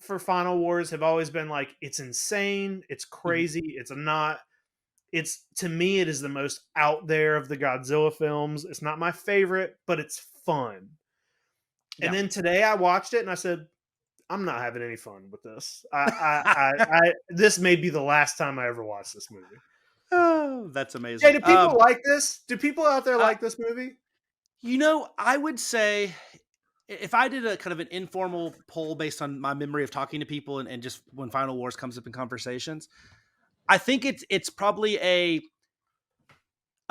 for Final Wars have always been like, it's insane, it's crazy, to me, it is the most out there of the Godzilla films. It's not my favorite, but it's fun. And then today I watched it and I said, I'm not having any fun with this. This may be the last time I ever watch this movie. Oh, that's amazing. Jay, do people like this? Do people out there like this movie? I would say if I did a kind of an informal poll based on my memory of talking to people and just when Final Wars comes up in conversations, I think it's probably a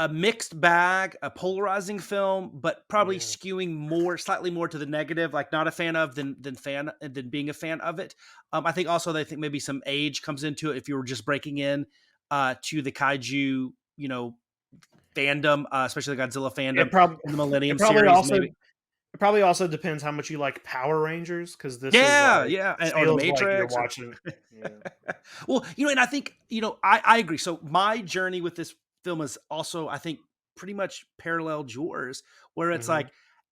mixed bag, a polarizing film, but probably skewing slightly more to the negative, like not a fan of than being a fan of it. I think also they think maybe some age comes into it if you were just breaking in to the kaiju, fandom, especially the Godzilla fandom in the Millennium series. It probably also depends how much you like Power Rangers, because this Yeah, is like yeah, or the feels like you're Matrix. watching. Yeah. Well, and I think I agree. So my journey with this film is also, I think, pretty much paralleled yours, where it's Mhm. like,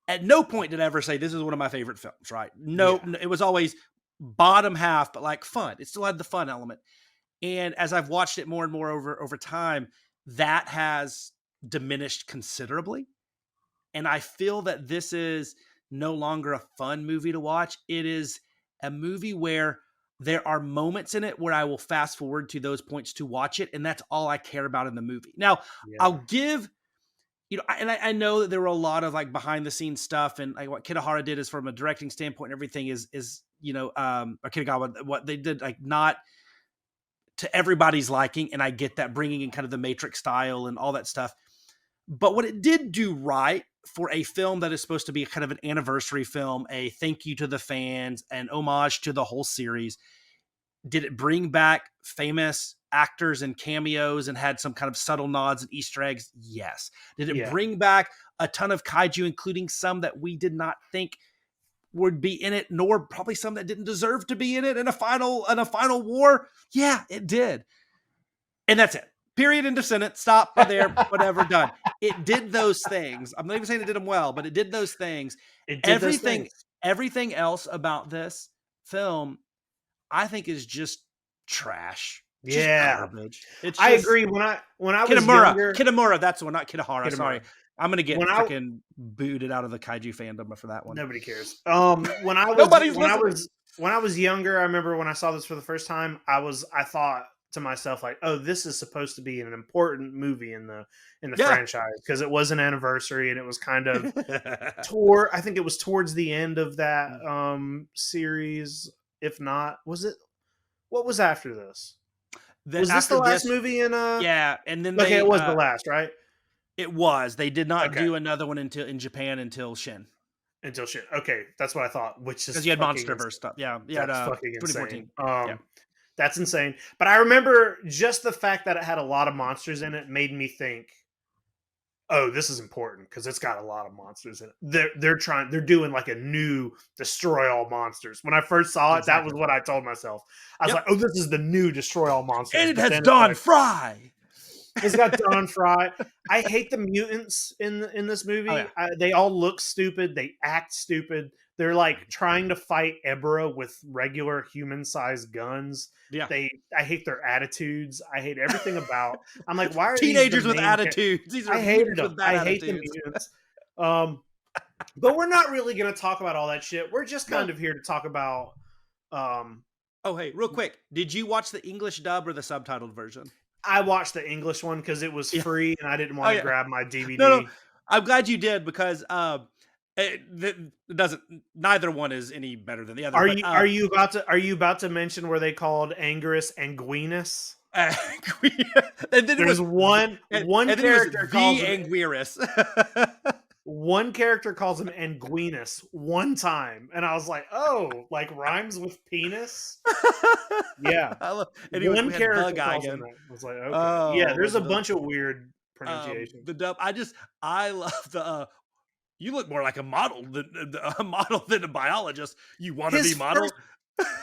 at no point did I ever say this is one of my favorite films, right? No, Yeah. it was always bottom half, but like fun. It still had the fun element. And as I've watched it more and more over time, that has diminished considerably. And I feel that this is no longer a fun movie to watch. It is a movie where there are moments in it where I will fast forward to those points to watch it, and that's all I care about in the movie. Now, I'll Yeah. give, I know that there were a lot of like behind the scenes stuff, and like what Kidahara did is from a directing standpoint, and everything is or Kitagawa, what they did, like not to everybody's liking, and I get that, bringing in kind of the Matrix style and all that stuff. But what it did do right for a film that is supposed to be kind of an anniversary film, a thank you to the fans, an homage to the whole series, did it bring back famous actors and cameos and had some kind of subtle nods and Easter eggs? Yes. Did it Yeah. bring back a ton of kaiju, including some that we did not think would be in it, nor probably some that didn't deserve to be in it in a final war? Yeah, it did. And that's it. Period. End of sentence. Stop there. Whatever. Done. It did those things. I'm not even saying it did them well, but it did those things. It did those Everything, things. everything else about this film, I think, is just trash. Just Yeah. garbage. It's I just agree. When I was Kitamura. younger, Kitamura. That's the one, not Kitahara. Kitamura. Sorry. I'm gonna get When I freaking booted out of the kaiju fandom for that one. nobody cares. When I was Nobody's when I listening. was when I was younger, I remember when I saw this for the first time, I thought to myself like, oh, this is supposed to be an important movie in the Yeah. franchise, because it was an anniversary and it was kind of I think it was towards the end of that series. If not, was it? What was after this? Was this the last movie in Yeah, and then Okay, it was the last, right? It was. They did not Okay. do another one in Japan until Shin, Until shit. Okay, that's what I thought. Which is because you had fucking MonsterVerse stuff. Yeah, yeah. That's fucking 2014. insane. Yeah. That's insane. But I remember just the fact that it had a lot of monsters in it made me think, oh, this is important because it's got a lot of monsters in it. They're doing like a new Destroy All Monsters. When I first saw it, that was what I told myself. I was Yep. like, oh, this is the new Destroy All Monsters. And it But has then it's Don like, Fry. It's got Don Fry. I hate the mutants in this movie. Oh, yeah. They all look stupid. They act stupid. They're like trying to fight Ebra with regular human-sized guns. Yeah. I hate their attitudes. I hate everything about. I'm like, why are Teenagers these the with main attitudes? These are I hated mutants them. with bad I hate the attitudes. mutants. But we're not really going to talk about all that shit. We're just kind of here to talk about. Oh, hey, real quick. Did you watch the English dub or the subtitled version? I watched the English one because it was free and I didn't want to grab my DVD. No. I'm glad you did, because it doesn't. Neither one is any better than the other. Are you about to mention where they called Anguirus Anguinus? And then There's one character calls him Anguirus. one character calls him Anguinus one time, and I was like, oh, like rhymes with penis. Yeah, one character calls him that. I was like, okay, Oh, yeah. There's a the- bunch of weird pronunciations. the dub. I love the. You look more like a model than a biologist. You want to be model?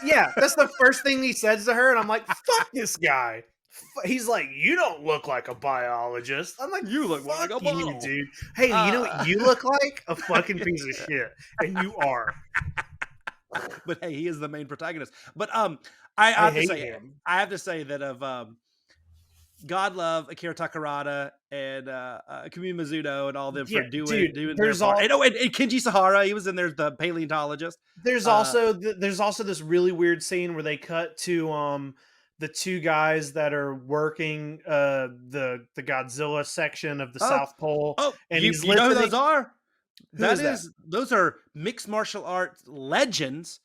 Yeah, that's the first thing he says to her, and I'm like, fuck this guy. He's like, you don't look like a biologist. I'm like, You look more like a fuck you, model, dude. Hey, you know what you look like? A fucking piece of shit, and you are. But hey, he is the main protagonist. But I have to hate say, him. I have to say that of God love Akira Takarada and Kumi Mizuno and all them for doing their part. And Kenji Sahara, he was in there, the paleontologist. There's also this really weird scene where they cut to the two guys that are working the Godzilla section of the South Pole. Oh, and you know who those are? Those are mixed martial arts legends,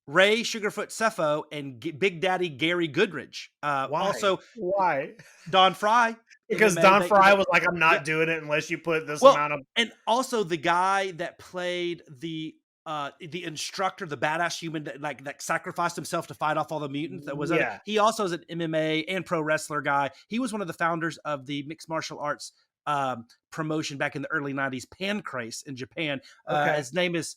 Ray Sugarfoot Cepho and Big Daddy Gary Goodridge. Also, why? Don Fry. Because Don Fry was like, I'm not doing it unless you put this amount of. And also the guy that played the instructor, the badass human that sacrificed himself to fight off all the mutants. That was he also is an MMA and pro wrestler guy. He was one of the founders of the mixed martial arts promotion back in the early 90s, Pancrase in Japan. Okay. His name is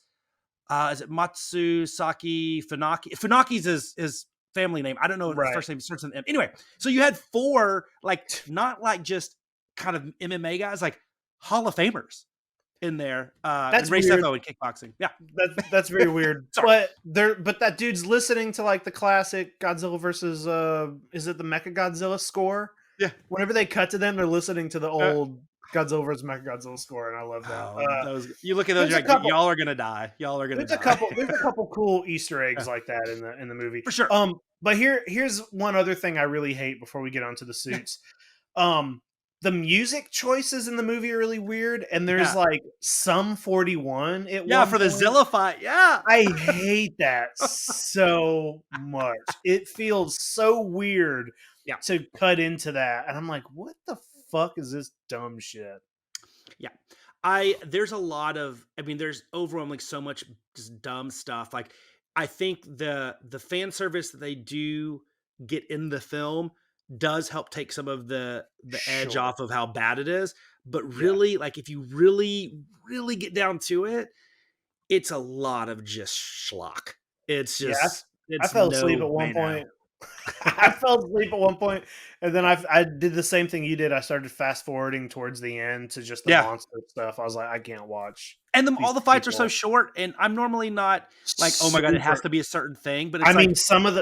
it Matsusaki Funaki? Funaki's his family name. I don't know if his Right. first name starts with an M. Anyway, so you had 4, like, not like just kind of MMA guys, like Hall of Famers in there. That's and Ray weird. Sefo in kickboxing. Yeah. That's very weird. Sorry. But that dude's listening to like the classic Godzilla versus is it the Mechagodzilla score? Yeah. Whenever they cut to them, they're listening to the old Godzilla versus Mechagodzilla score, and I love that. You look at those, there's you're a like, couple- y'all are gonna die. Y'all are gonna There's die. there's a couple cool Easter eggs like that in the movie. For sure. But here's one other thing I really hate before we get onto the suits. The music choices in the movie are really weird, and there's like some 41 at one for the point. Zilla fight. Yeah. I hate that so much. It feels so weird to cut into that. And I'm like, what the fuck is this dumb shit? Yeah. There's a lot of, there's overwhelmingly so much just dumb stuff. Like, I think the fan service that they do get in the film does help take some of the edge off of how bad it is. But really, like, if you really, really get down to it, it's a lot of just schlock. It's just, I fell asleep at one point. I fell asleep at one point, and then I did the same thing you did. I started fast forwarding towards the end to just the monster stuff. I was like, I can't watch. And all the fights are so short, and I'm normally not like, oh my god, it has to be a certain thing. But it's some of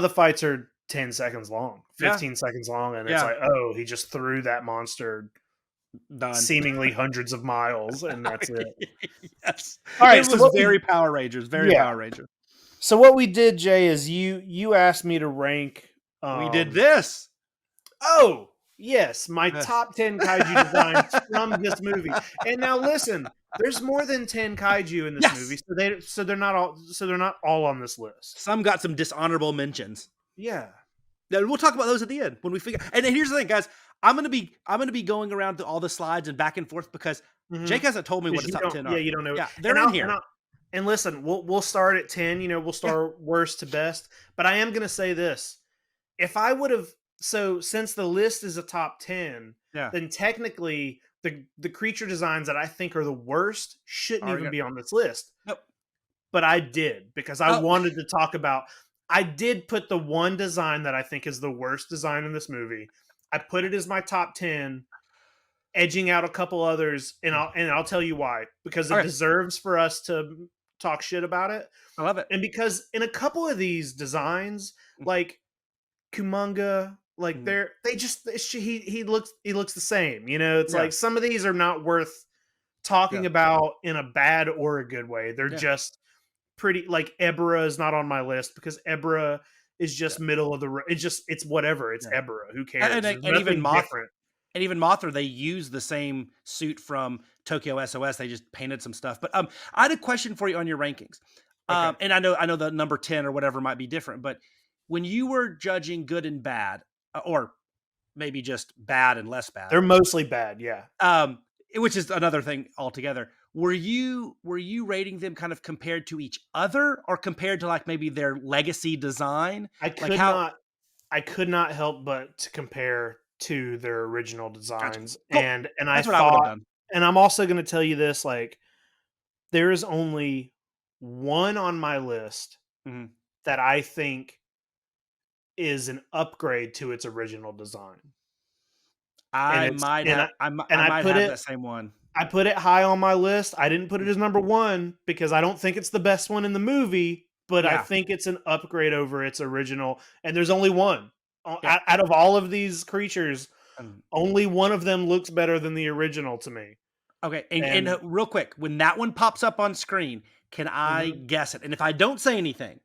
the fights are 10 seconds long, 15 seconds long, and it's like, oh, he just threw that monster seemingly hundreds of miles, and that's it. Yes. All right, it was very Power Rangers, Power Rangers. So what we did, Jay, is you asked me to rank. We did this. Oh, yes, my top 10 kaiju designs from this movie. And now listen, there's more than 10 kaiju in this movie, so they're not all on this list. Some got some dishonorable mentions. Yeah. Now, we'll talk about those at the end when we figure. And here's the thing, guys. I'm gonna be going around to all the slides and back and forth because Jake hasn't told me what the top 10 are. Yeah, you don't know. Yeah, they're in here. And listen, we'll start at 10. We'll start worst to best. But I am gonna say this: if I would have, since the list is a top 10, then technically the creature designs that I think are the worst shouldn't even be on this list. Nope. But I did because I wanted to talk about. I did put the one design that I think is the worst design in this movie. I put it as my top 10, edging out a couple others, and I'll tell you why. Because it deserves for us to talk shit about it. I love it. And because in a couple of these designs, like Kumonga, like he looks the same. It's like some of these are not worth talking about in a bad or a good way. They're just pretty. Like Ebra is not on my list because Ebra is just middle of the road. It's whatever. It's Ebra. Who cares? And even Mothra. And even Mothra, they use the same suit from Tokyo SOS. They just painted some stuff. But I had a question for you on your rankings. And I know the number 10 or whatever might be different. But when you were judging good and bad, or maybe just bad and less bad, they're mostly bad. Yeah. Which is another thing altogether. Were you rating them kind of compared to each other or compared to like maybe their legacy design? I could not help but to compare to their original designs. Cool. And that's what I would have done. And I'm also going to tell you this, like, there is only one on my list that I think is an upgrade to its original design. I might have that same one. I put it high on my list. I didn't put it as number 1 because I don't think it's the best one in the movie, but I think it's an upgrade over its original. And there's only one. Out of all of these creatures, only one of them looks better than the original to me. Okay, and real quick, when that one pops up on screen, can I guess it? And if I don't say anything,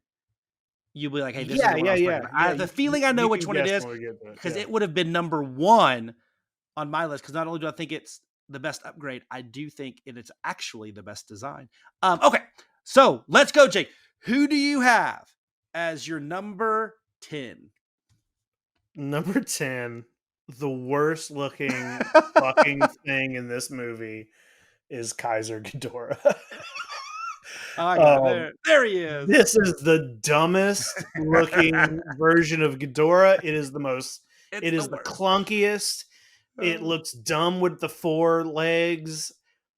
you'll be like, "Hey, this is the one I have the feeling I know which one it is because it would have been number 1 on my list. Because not only do I think it's the best upgrade, I do think it is actually the best design. Okay, so let's go, Jake. Who do you have as your number 10? Number 10, the worst looking fucking thing in this movie is Keizer Ghidorah. There he is. This is the dumbest looking version of Ghidorah. It is the most. It is the clunkiest. It looks dumb with the 4 legs.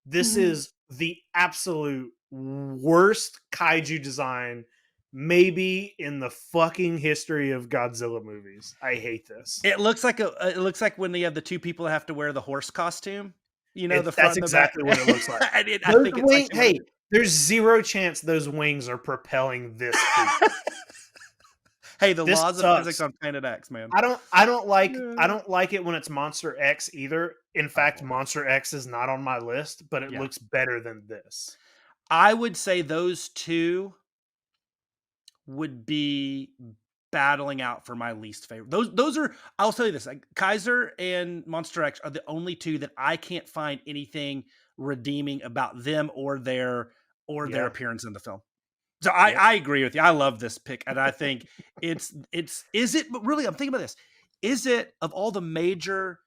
This is the absolute worst kaiju design maybe in the fucking history of Godzilla movies. I hate this. It looks like when you have the 2 people that have to wear the horse costume. You know, the front That's and the back. exactly what it looks like. I Those think it's like hey, there's 0 chance those wings are propelling this creature. Hey, the This laws of sucks. physics on Planet X, man. I don't like it when it's Monster X either. In fact, Monster X is not on my list, but it looks better than this. I would say those 2 would be battling out for my least favorite. Those are, I'll tell you this, like Keizer and Monster X are the only 2 that I can't find anything redeeming about them or their appearance in the film. So I agree with you. I love this pick, and I think is it, but really I'm thinking about this. Is it, of all the major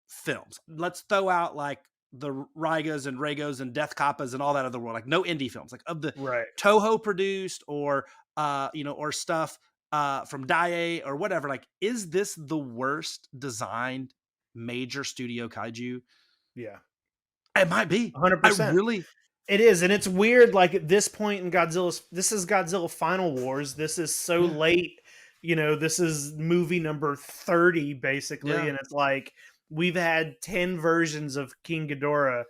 films, let's throw out like the Raigas and Regos and Death Kappas and all that other world, like no indie films, like of the Toho produced or or stuff from Daiei or whatever, like is this the worst designed major studio kaiju? Yeah. It might be. 100%. It is, and it's weird. Like at this point in this is Godzilla Final Wars. This is so late. This is movie number 30 basically, and it's like we've had 10 versions of King Ghidorah,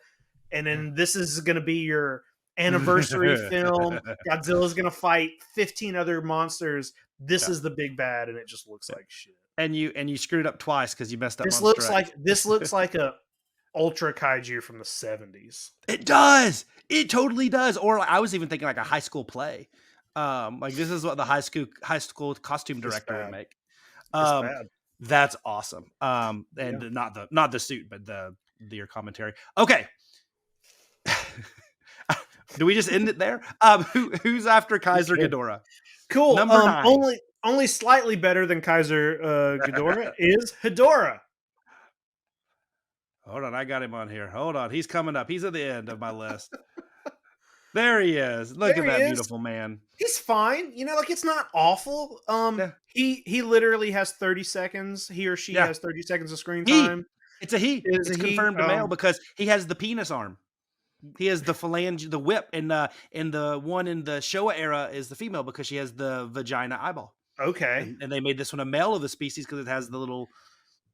and then this is going to be your anniversary film. Godzilla's going to fight 15 other monsters. This is the big bad, and it just looks like shit. And you screwed up twice because you messed up. This looks like a Ultra Kaiju from the 70s. It does. It totally does. Or I was even thinking like a high school play. Like this is what the high school costume director would make. That's awesome. And not the suit, but your commentary. Okay. Do we just end it there? Who's after Keizer Ghidorah? Cool. Number 9. Only slightly better than Keizer Ghidorah is Hedorah. Hold on, I got him on here. Hold on, he's coming up. He's at the end of my list. There he is. Look at that beautiful man. He's fine. It's not awful. He literally has 30 seconds. He or she has 30 seconds of screen time. It's a he. It's confirmed a male because he has the penis arm. He has the phalange, the whip, and the one in the Showa era is the female because she has the vagina eyeball. Okay. And they made this one a male of the species because it has the little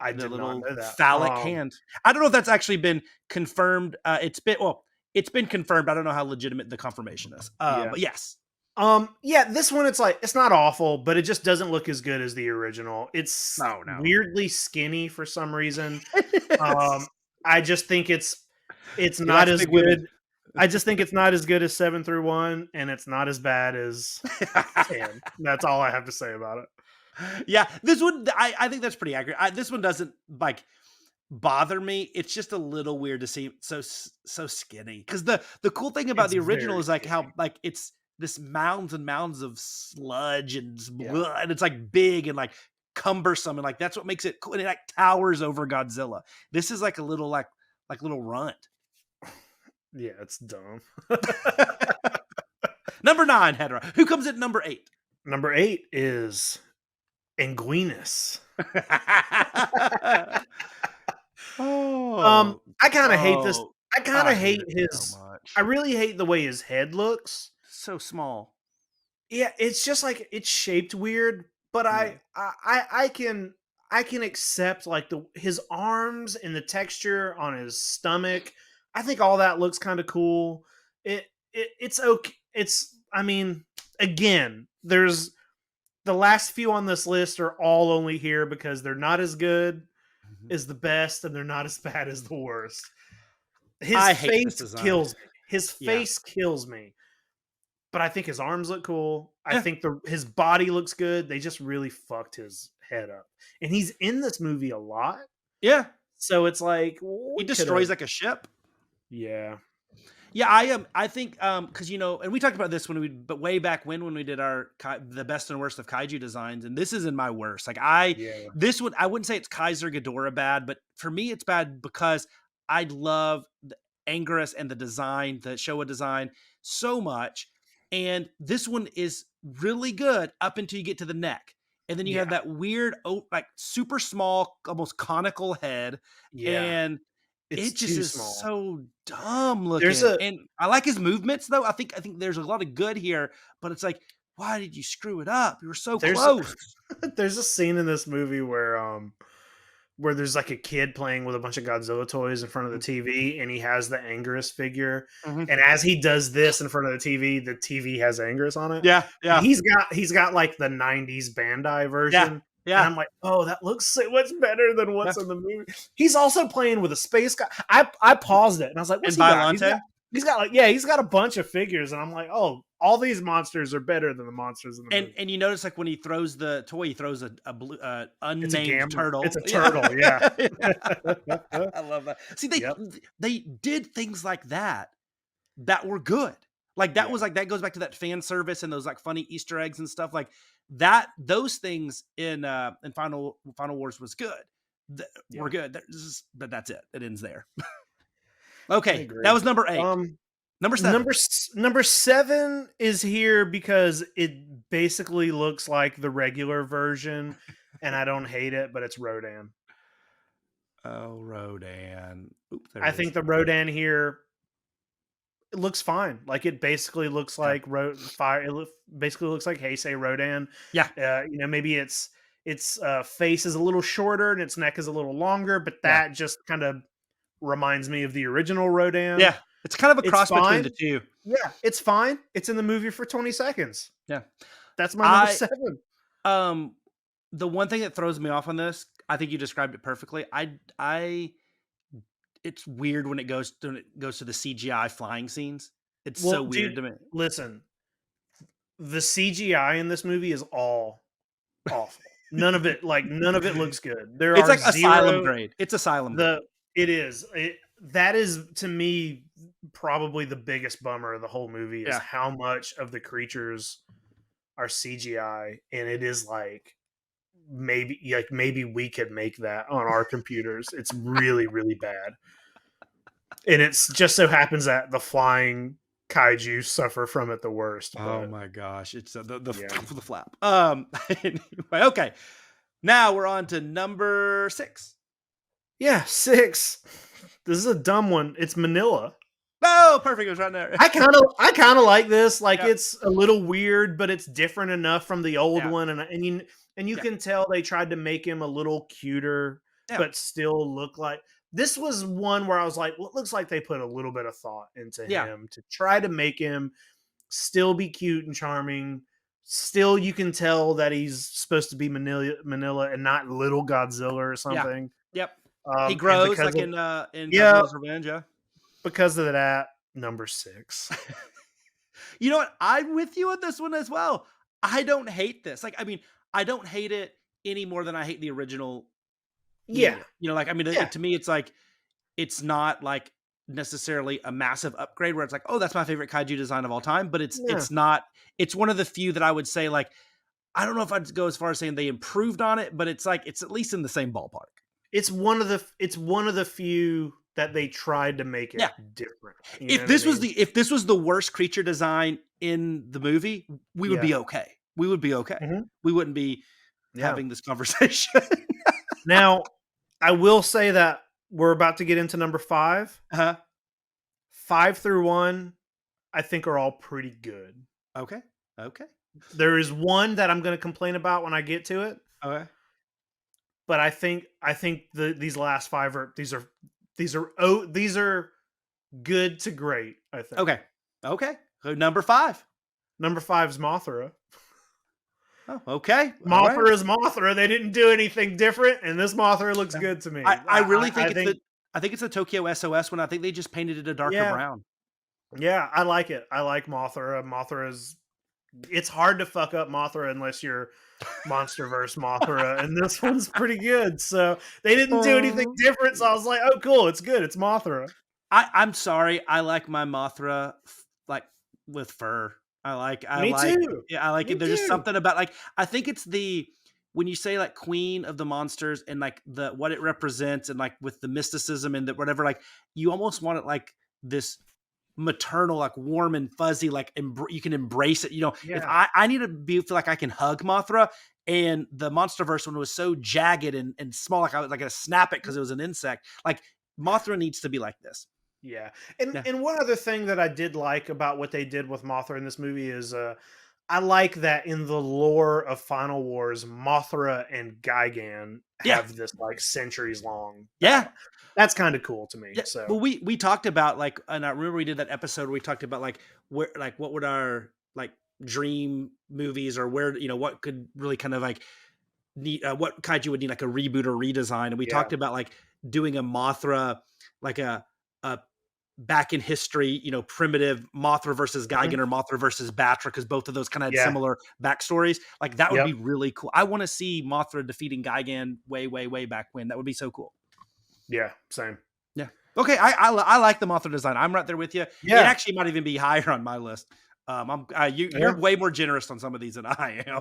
that. Phallic hand. I don't know if that's actually been confirmed. It's been confirmed. I don't know how legitimate the confirmation is. But yes. This one, it's not awful, but it just doesn't look as good as the original. It's weirdly skinny for some reason. I just think it's not as good. I just think it's not as good as 7 through 1, and it's not as bad as 10. That's all I have to say about it. Yeah, this one, I think that's pretty accurate. This one doesn't bother me. It's just a little weird to see so skinny. Because the cool thing about the original is how it's this mounds and mounds of sludge and blood, and it's big and cumbersome, and that's what makes it cool. And it towers over Godzilla. This is a little little runt. Yeah, it's dumb. Number 9, Hedorah. Who comes at number 8? Number 8 is Anguirus. I kind of hate this. I kind of hate his. So I really hate the way his head looks. So small. Yeah, it's just it's shaped weird. But I can accept his arms and the texture on his stomach. I think all that looks kind of cool. It's okay. Again, there's the last few on this list are all only here because they're not as good as the best, and they're not as bad as the worst. His face kills me. His face kills me. But I think his arms look cool. I think his body looks good. They just really fucked his head up. And he's in this movie a lot. Yeah. So it's he destroys a ship. Yeah. Yeah, I think because and we talked about this but way back when we did the best and worst of kaiju designs, and this is in my worst. This one I wouldn't say it's Keizer Ghidorah bad, but for me it's bad because I love the Anguirus and the design, the Showa design so much, and this one is really good up until you get to the neck. and then you have that weird, like super small, almost conical head, and it's it just too is small. so dumb looking. And I like his movements though. I think there's a lot of good here, but it's like, why did you screw it up? You were so close. There's a scene in this movie where there's like a kid playing with a bunch of Godzilla toys in front of the TV, and he has the Anguirus figure. And as he does this in front of the TV has Anguirus on it. Yeah, yeah. And he's got like the '90s Bandai version. Yeah. And I'm like, oh, that looks so much better than what's in the movie. He's also playing with a space guy. I paused it and I was like, what's he got? He's got a bunch of figures, and I'm like, oh, all these monsters are better than the monsters in the movie. And you notice like when he throws the toy, he throws a blue unnamed turtle. It's a turtle, yeah. I love that. See, they did things like that were good. Like that was like, that goes back to that fan service and those like funny Easter eggs and stuff like that. Those things in Final Wars was good. Were good. But that's it. It ends there. Okay, that was number 8. Number 7. Number 7 is here because it basically looks like the regular version, and I don't hate it, but it's Rodan. Oh, Rodan. I think the Rodan here, it looks fine. Like it basically looks like It basically looks like Heisei Rodan. Yeah. Maybe its face is a little shorter and its neck is a little longer, but that just kind of reminds me of the original Rodan. Yeah. It's kind of a cross between the two. Yeah, it's fine. It's in the movie for 20 seconds. Yeah. That's my number 7. The one thing that throws me off on this, I think you described it perfectly. It's weird when it goes to the CGI flying scenes. It's so weird to me. Listen, the CGI in this movie is all awful. None of it looks good. It's like Asylum grade. It's Asylum grade. It is. That is, to me, probably the biggest bummer of the whole movie is how much of the creatures are CGI, and it is like maybe we could make that on our computers. It's really, really bad. And it's just so happens that the flying kaiju suffer from it the worst. Oh my gosh. It's the flap. Anyway, okay. Now we're on to number 6. Yeah, 6. This is a dumb one. It's Manila. Oh, perfect. It was right there. I kind of like this. Like it's a little weird, but it's different enough from the old one, and you can tell they tried to make him a little cuter, but still look like. This was one where I was like, well, it looks like they put a little bit of thought into him to try to make him still be cute and charming. Still, you can tell that he's supposed to be Manila and not little Godzilla or something. Yep. He grows like in Godzilla's Revenge. Yeah. Because of that, number 6. You know what? I'm with you on this one as well. I don't hate this. Like, I mean, I don't hate it any more than I hate the original. Yeah. To me, it's like, it's not like necessarily a massive upgrade where it's like, oh, that's my favorite kaiju design of all time. But it's not, it's one of the few that I would say, like, I don't know if I'd go as far as saying they improved on it, but it's like, it's at least in the same ballpark. It's one of the few that they tried to make it different. If this was the worst creature design in the movie, we would be okay. We would be okay. Mm-hmm. We wouldn't be having this conversation. Now, I will say that we're about to get into number 5. 5 through 1, I think are all pretty good. Okay. There is one that I'm going to complain about when I get to it. Okay. But I think these last 5 these are good to great, I think. Okay. So number 5. Number 5 is Mothra. Oh, okay. Mothra is Mothra. They didn't do anything different, and this Mothra looks good to me. I really think it's the Tokyo SOS one. I think they just painted it a darker brown. Yeah, I like it. I like Mothra. It's hard to fuck up Mothra unless you're Monsterverse Mothra, and this one's pretty good. So they didn't do anything different. So I was like, oh, cool. It's good. It's Mothra. I'm sorry. I like my Mothra like with fur. Me too. Yeah, I like it. There's just something about like, I think it's when you say like queen of the monsters and like what it represents and like with the mysticism and whatever, like you almost want it like this maternal, like warm and fuzzy, like you can embrace it. You know, if Yeah. I need to feel like I can hug Mothra, and the MonsterVerse one was so jagged and small, like I was like gonna snap it because it was an insect. Like Mothra needs to be like this. Yeah. And Yeah. and one other thing that I did like about what they did with Mothra in this movie is I like that in the lore of Final Wars, Mothra and Gigan Yeah. have this like centuries long Yeah. battle. That's kind of cool to me. Yeah. So Well, we talked about like, and I remember we did that episode where we talked about like where, like what would our like dream movies, or where, you know, what could really kind of like need, what kaiju would need like a reboot or redesign. And we Yeah. talked about like doing a Mothra, like a back in history, you know, primitive Mothra versus Gigan or Mothra versus Batra, because both of those kind of had Yeah. similar backstories. Like that would Yep. be really cool. I want to see Mothra defeating Gigan way back when. That would be so cool. Yeah, same. Yeah. Okay. I like the Mothra design. I'm right there with you. Yeah. It actually might even be higher on my list. You're way more generous on some of these than I am.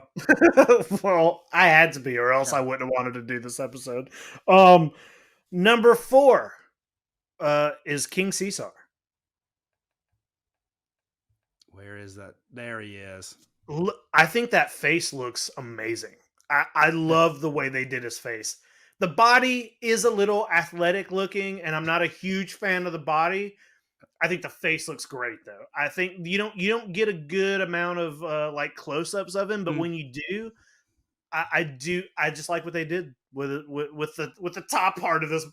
Well, I had to be, or else Yeah. I wouldn't have wanted to do this episode. Number 4 is King Caesar. Where is that? There he is. I think that face looks amazing. I love the way they did his face. The body is a little athletic looking, and I'm not a huge fan of the body. I think the face looks great though. I think you don't get a good amount of like close-ups of him, but when you do, I just like what they did with the top part of this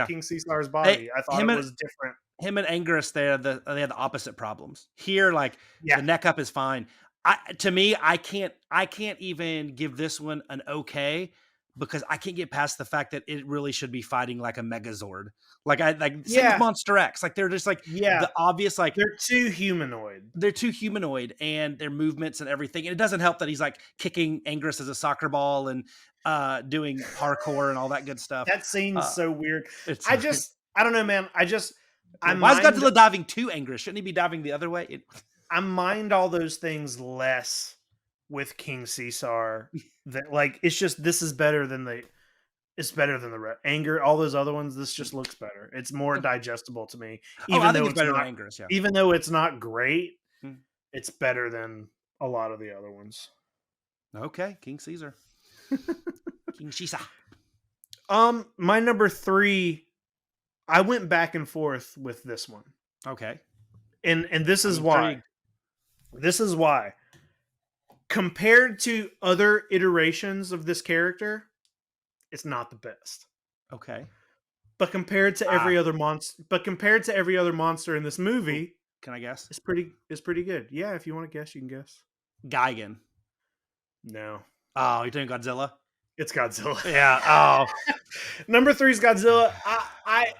King Caesar's body. I thought it was different. Him and Anguirus there, they had the opposite problems. Here, like the neck up is fine. To me, I can't even give this one an okay, because I can't get past the fact that it really should be fighting like a Megazord. Same with Monster X. Like they're just like the obvious, like they're too humanoid. They're too humanoid, and their movements and everything. And it doesn't help that he's like kicking Anguirus as a soccer ball and doing parkour and all that good stuff. That scene's so weird. I don't know, man. Why is Godzilla diving to Anguirus? Shouldn't he be diving the other way? I mind all those things less with King Caesar. That like it's just this is better than the anger. All those other ones, this just looks better. It's more digestible to me. I think it's better than Anguirus. Yeah, even though it's not great, it's better than a lot of the other ones. Okay, King Caesar. King Caesar. My number 3. I went back and forth with this one. Okay, and this is why. This is why. Compared to other iterations of this character, it's not the best. Okay. But compared to every other monster in this movie, can I guess? It's pretty good. Yeah, if you want to guess, you can guess. Gigan. No. Oh, you're doing Godzilla? It's Godzilla. Yeah. Oh. Number 3 is Godzilla.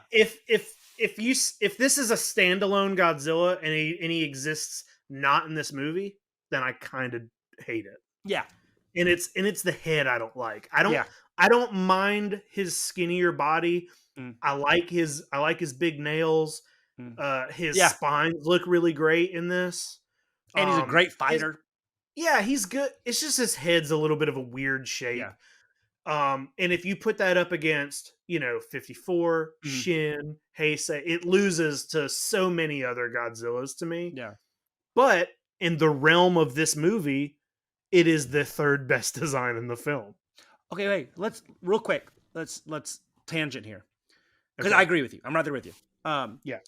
If this is a standalone Godzilla and he exists not in this movie, then I kind of hate it. Yeah. And it's the head I don't like. I don't mind his skinnier body. I like his big nails. His spines look really great in this. And he's a great fighter. He's good. It's just his head's a little bit of a weird shape. Yeah. And if you put that up against, 54, Shin, Heisei, it loses to so many other Godzillas to me. Yeah. But in the realm of this movie, it is the 3rd best design in the film. Okay, wait. Let's tangent here, because I agree with you. I'm right there with you. Yeah.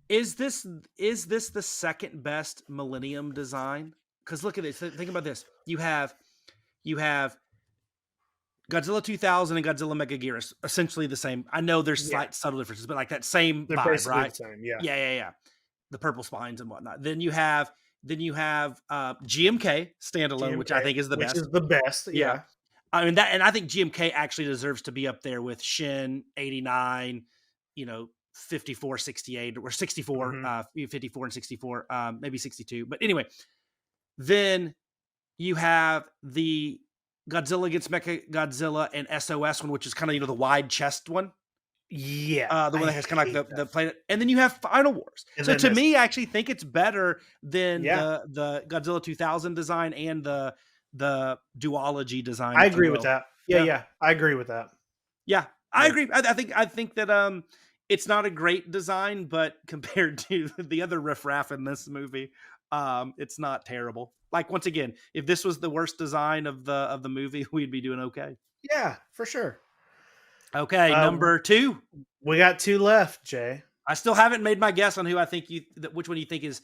Is this the second best Millennium design? Because look at this. Think about this. You have Godzilla 2000 and Godzilla Megaguirus, essentially the same. I know there's slight subtle differences, but like that same vibe, right? The same, yeah. Yeah. The purple spines and whatnot. Then you have GMK standalone, which I think is the best. Which is the best, yeah. I mean and I think GMK actually deserves to be up there with Shin 89, 54, 68, or 64, 54 and 64, maybe 62. But anyway, then you have the Godzilla against Mechagodzilla and SOS one, which is kind of the wide chest one. Yeah, the one that has kind of like the planet, and then you have Final Wars. So to me, I actually think it's better than the Godzilla 2000 design and the duology design. I agree with that. Yeah, I agree with that. Yeah, I agree. I think that It's not a great design, but compared to the other riffraff in this movie, it's not terrible. Like, once again, if this was the worst design of the movie, we'd be doing okay. Yeah, for sure. Okay, number 2. We got 2 left, Jay. I still haven't made my guess on who I think which one you think is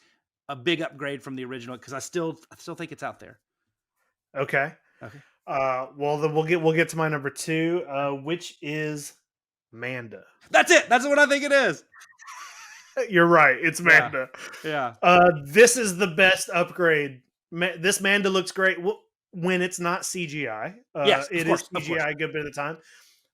a big upgrade from the original, because I still think it's out there. Okay. Okay. Well, then we'll get to my number 2, which is Manda. That's it. That's what I think it is. You're right. It's Manda. Yeah. This is the best upgrade. This Manda looks great when it's not CGI. Yes, it is CGI a good bit of the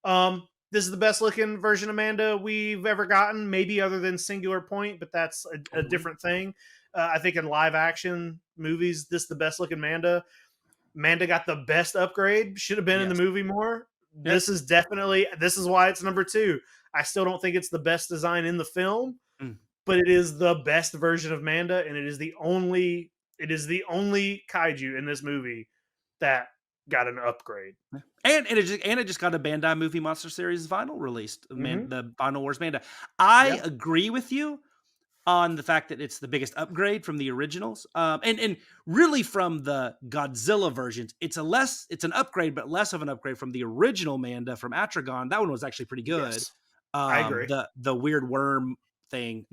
time. This is the best looking version of Manda we've ever gotten, maybe other than Singular Point, but that's a different thing. I think in live action movies, this is the best looking Manda. Manda got the best upgrade. Should have been in the movie more. This is why it's number 2. I still don't think it's the best design in the film, but it is the best version of Manda, and it is the only kaiju in this movie that got an upgrade. And it just got a Bandai Movie Monster Series vinyl released, the Vinyl Wars Manda. I agree with you on the fact that it's the biggest upgrade from the originals, and really from the Godzilla versions. It's an upgrade, but less of an upgrade from the original Manda from Atragon. That one was actually pretty good. Yes, I agree. The weird worm thing,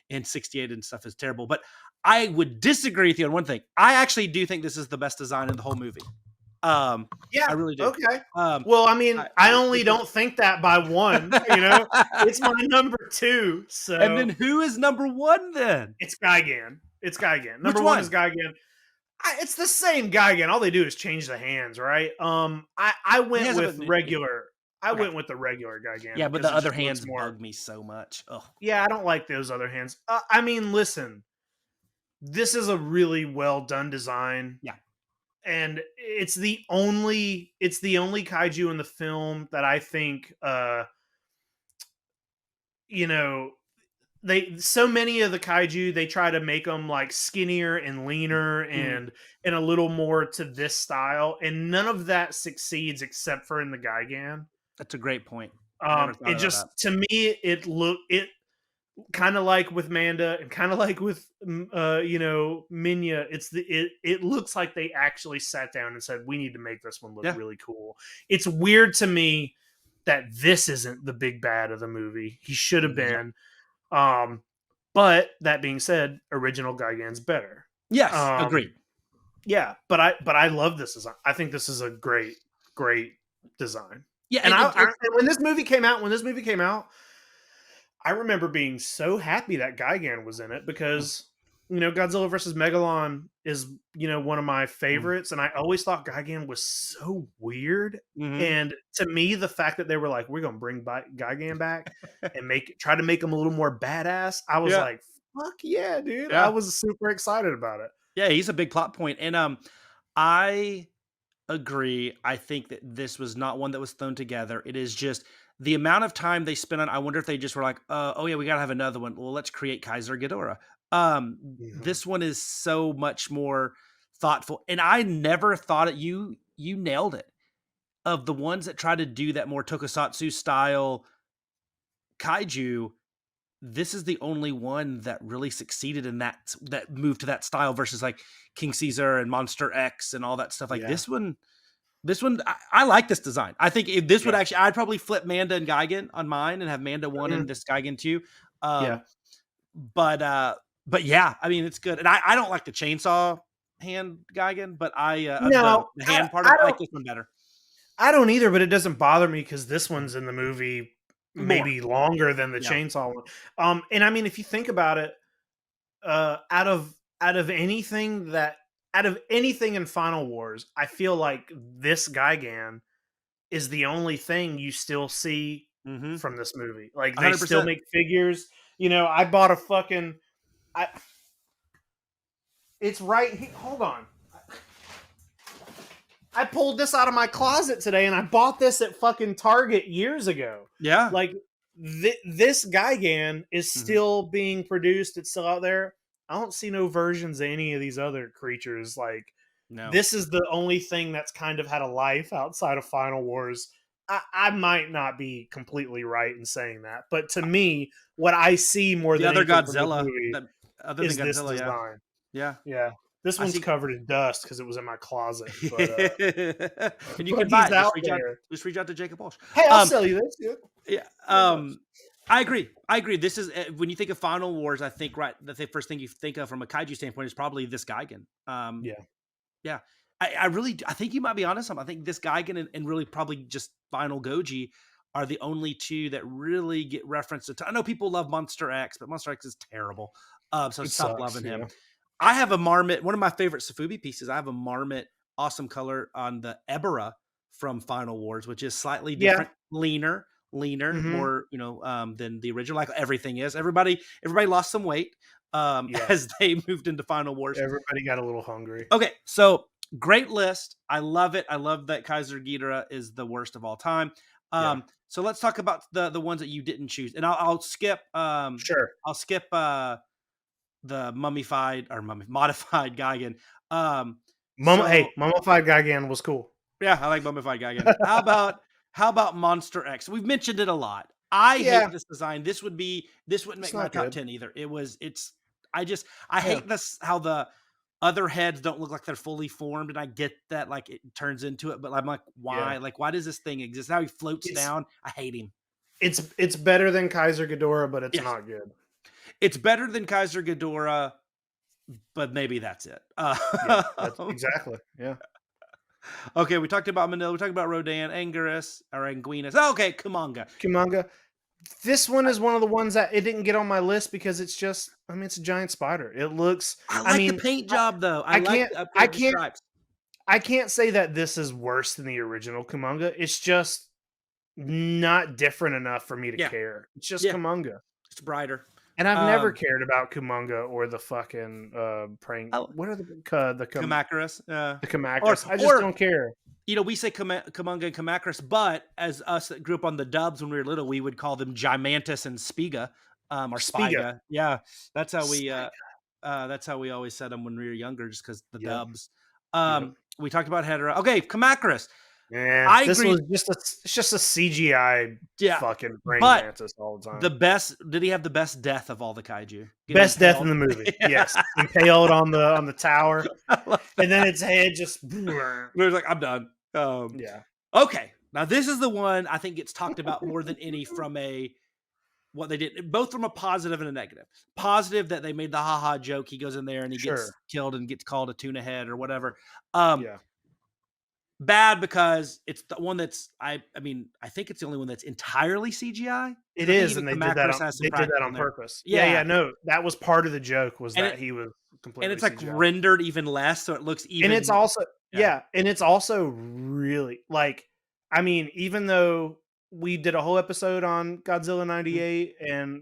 in 68 and stuff is terrible. But I would disagree with you on one thing. I actually do think this is the best design in the whole movie. I really do. Okay. Well, I mean, I only don't think that by one. It's my number 2. So, and then who is number 1 then? It's Gigan. Number 1 is Gigan. It's the same Gigan. All they do is change the hands, right? I went with regular. I went with the regular Gigan. Yeah, but the other hands bug me so much. Ugh. Yeah, I don't like those other hands. I mean, listen, this is a really well done design. Yeah. And it's the only kaiju in the film that I think so many of the kaiju, they try to make them like skinnier and leaner and a little more to this style, and none of that succeeds except for in the Gigan. That's a great point. It just, to me, it kind of like with Manda and kind of like with Minya, it looks like they actually sat down and said, we need to make this one look really cool. It's weird to me that this isn't the big bad of the movie. He should have been. But that being said, original Gigan's better. Yes, agreed. Yeah, but I love this design. I think this is a great design. Yeah, and when this movie came out, I remember being so happy that Gigan was in it because, Godzilla vs. Megalon is, one of my favorites. And I always thought Gigan was so weird. And to me, the fact that they were like, we're going to bring Gigan back and try to make him a little more badass. I was like, fuck yeah, dude. I was super excited about it. Yeah, he's a big plot point. And I agree. I think that this was not one that was thrown together. It is just the amount of time they spent on, I wonder if they just were like, oh yeah, we got to have another one. Well, let's create Keizer Ghidorah. This one is so much more thoughtful. And I never thought it, you nailed it. Of the ones that try to do that more tokusatsu style kaiju, this is the only one that really succeeded in that move to that style versus like King Caesar and Monster X and all that stuff. Like this one, I like this design. I think if this would actually, I'd probably flip Manda and Gigan on mine and have Manda 1 and this Gigan 2. But yeah, I mean, it's good. And I don't like the chainsaw hand Gigan, but the hand part, I like this one better. I don't either, but it doesn't bother me because this one's in the movie maybe longer than the chainsaw one. And I mean, if you think about it, out of anything in Final Wars, I feel like this Gigan is the only thing you still see from this movie. Like, they 100%. Still make figures. I bought a fucking... It's right here. Hold on. I pulled this out of my closet today, and I bought this at fucking Target years ago. Yeah. Like, this Gigan is still being produced. It's still out there. I don't see no versions of any of these other creatures. Like, this is the only thing that's kind of had a life outside of Final Wars I might not be completely right in saying that, but to me, what I see more The than other anything from this Godzilla, movie other than is this Godzilla, yeah, design. yeah. Yeah, this I one's see. covered in dust because it was in my closet, but And you but can buy he's it. Just out reach out. there. Just reach out to Jacob Walsh. Hey, I'll Um, sell you this. Yeah, yeah. $100. I agree. I agree. This is when you think of Final Wars. I think the first thing you think of from a kaiju standpoint is probably this Gigan. Yeah, Yeah. I really, I think you might be onto something. I think this Gigan and really probably just Final Goji are the only two that really get referenced. I know people love Monster X, but Monster X is terrible. So it stop sucks. loving him. Yeah. I have a Marmot, one of my favorite sofubi pieces. I have a Marmot, awesome color on the Hedorah from Final Wars, which is slightly Yeah. different, leaner, Mhm. more, than the original, like everything is. Everybody lost some weight Yeah. as they moved into Final Wars. Everybody got a little hungry. Okay, so great list. I love it. I love that Keizer Ghidorah is the worst of all time. Yeah. So let's talk about the ones that you didn't choose, and I'll skip. Sure. I'll skip the modified Gigan. Hey, Mummified Gigan was cool. Yeah, I like mummified Gigan. How about Monster X? We've mentioned it a lot. I hate this design. This wouldn't make my not top good. 10 either. I hate this how the other heads don't look like they're fully formed, and I get that like it turns into it, but I'm like, why? Yeah. Like, why does this thing exist? How he floats It's- down. I hate him. It's better than Keizer Ghidorah, but it's Yes. not good. It's better than Keizer Ghidorah, but maybe that's it. Yeah, exactly. Yeah. Okay, we talked about Manila, we talked about Rodan, Anguirus, or Anguinus. Oh, okay, Kumanga. Kumanga. This one is one of the ones that it didn't get on my list because it's just, it's a giant spider. It looks. I like the paint job though. I can't say that this is worse than the original Kumanga. It's just not different enough for me to care. It's just Kumanga. It's brighter. And I've never cared about Kumanga or the fucking praying. What are the Kamacuras? The Kamacuras. I just don't care. We say Kumanga and Kamacuras, but as us that grew up on the dubs when we were little, we would call them Gimantus and Spiga, or Spiga. Yeah, that's how we always said them when we were younger, just because the dubs. We talked about Hedorah. Okay, Kamacuras. Yeah, I this agree. was just a CGI fucking praying mantis all the time. Did he have the best death of all the kaiju? Best death in the movie. Yes, impaled on the tower, and then its head just. It was like, I'm done. Yeah. Okay, now this is the one I think gets talked about more than any from what they did, both from a positive and a negative. Positive that they made the haha joke. He goes in there and he gets killed and gets called a tuna head or whatever. Bad because it's the one that's I think it's the only one that's entirely CGI. It is, and they did that on purpose. Yeah, no, that was part of the joke was that he was completely. And it's like CGI. rendered even less, so it looks even. And it's also and it's also really like, even though we did a whole episode on Godzilla '98, and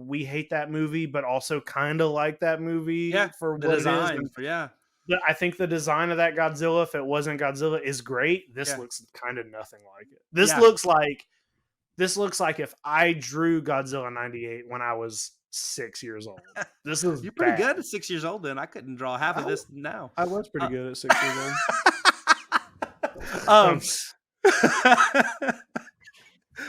we hate that movie, but also kind of like that movie for the what design. it is. I think the design of that Godzilla, if it wasn't Godzilla, is great. This looks kind of nothing like it. This looks like if I drew Godzilla '98 when I was 6 years old. This is You're pretty good at 6 years old. Then I couldn't draw half of this now. I was pretty good at 6 years old.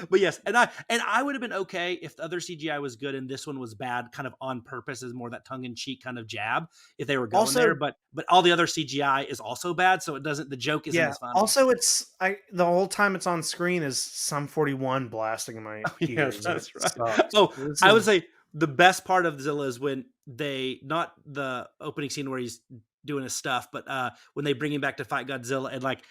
But yes, and I would have been okay if the other CGI was good and this one was bad, kind of on purpose, as more that tongue in cheek kind of jab if they were going there. But all the other CGI is also bad, so it doesn't. The joke isn't as fun. Also, the whole time it's on screen is Sum 41 blasting in my ears. That's right. I would say the best part of Zilla is when not the opening scene where he's doing his stuff, but when they bring him back to fight Godzilla and like.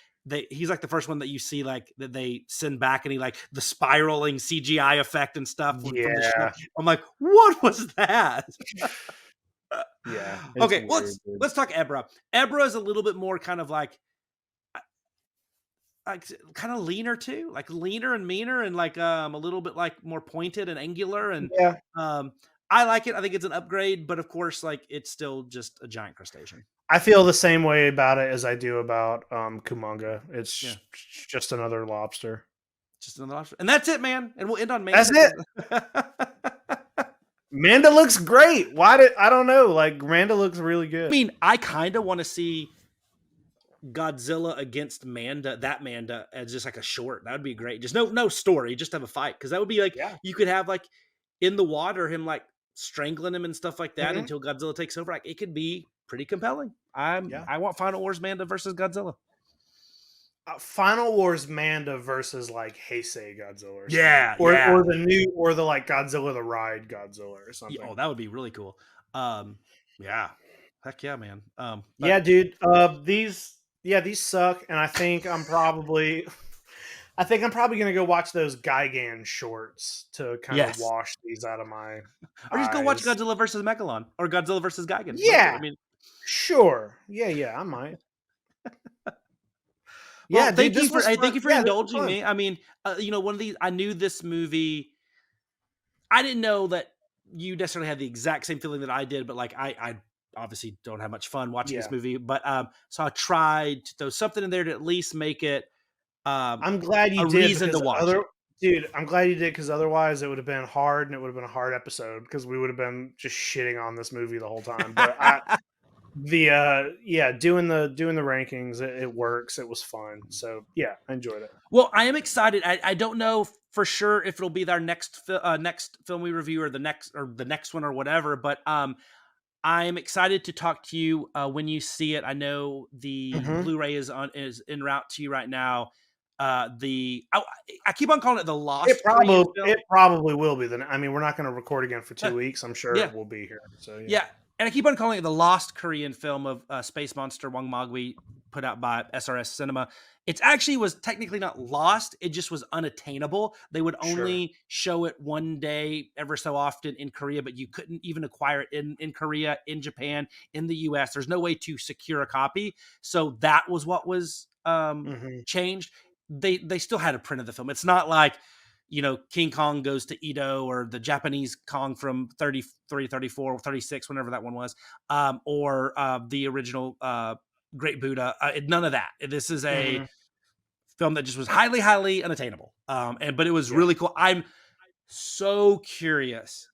He's like the first one that you see like that they send back, and he like the spiraling CGI effect and stuff. From the I'm like, what was that? Yeah. Okay, let's talk Hedorah. Hedorah is a little bit more kind of like kind of leaner too, like leaner and meaner, and like a little bit like more pointed and angular. And I like it. I think it's an upgrade, but of course, like it's still just a giant crustacean. I feel the same way about it as I do about Kumanga. It's just another lobster. Just another lobster. And that's it, man. And we'll end on Manda. That's it. Manda looks great. I don't know. Like, Manda looks really good. I kind of want to see Godzilla against Manda, that Manda, as just like a short. That would be great. Just no story, just have a fight, because that would be like Yeah. you could have like in the water him like strangling him and stuff like that Mhm. until Godzilla takes over. Like it could be pretty compelling. Yeah. I want Final Wars Manda versus Godzilla. Final Wars Manda versus like Heisei Godzilla or something. Yeah, or yeah. or the new or the like Godzilla the Ride Godzilla or something. Oh, that would be really cool. Yeah, heck yeah, man. But Yeah, dude. These suck, and I think I'm probably gonna go watch those Gigan shorts to kind of Yes. wash these out of my or just go watch eyes. Godzilla versus Megalon or Godzilla versus Gigan. Yeah. I mean, Sure. Yeah, I might. well, Yeah, thank dude, you for this was thank you fun. for Yeah, this was indulging fun. me. I mean, one of these, I knew this movie. I didn't know that you necessarily had the exact same feeling that I did, but like I obviously don't have much fun watching Yeah. this movie. But so I tried to throw something in there to at least make it I'm glad you a did reason to because watch it. Dude, I'm glad you did because otherwise it would have been hard and it would have been a hard episode because we would have been just shitting on this movie the whole time. But doing the rankings, it works. It was fun. So yeah, I enjoyed it. Well, I am excited. I don't know for sure if it'll be our next film we review or the next one or whatever, but I'm excited to talk to you when you see it. I know the Mhm. Blu-ray is en route to you right now. I keep on calling it the Lost. It Korean film. probably will be. Then I mean, we're not going to record again for 2 weeks. I'm sure Yeah. it will be here. So Yeah, and I keep on calling it the Lost Korean film of Space Monster Wong Magwi, put out by SRS Cinema. It actually was technically not lost. It just was unattainable. They would only show it one day ever so often in Korea, but you couldn't even acquire it in Korea, in Japan, in the US. There's no way to secure a copy. So that was what was changed. They still had a print of the film. It's not like, King Kong goes to Edo or the Japanese Kong from 33, 34, 36, whenever that one was, or the original Great Buddha. None of that. This is a film that just was highly, highly unattainable. But it was really cool. I'm so curious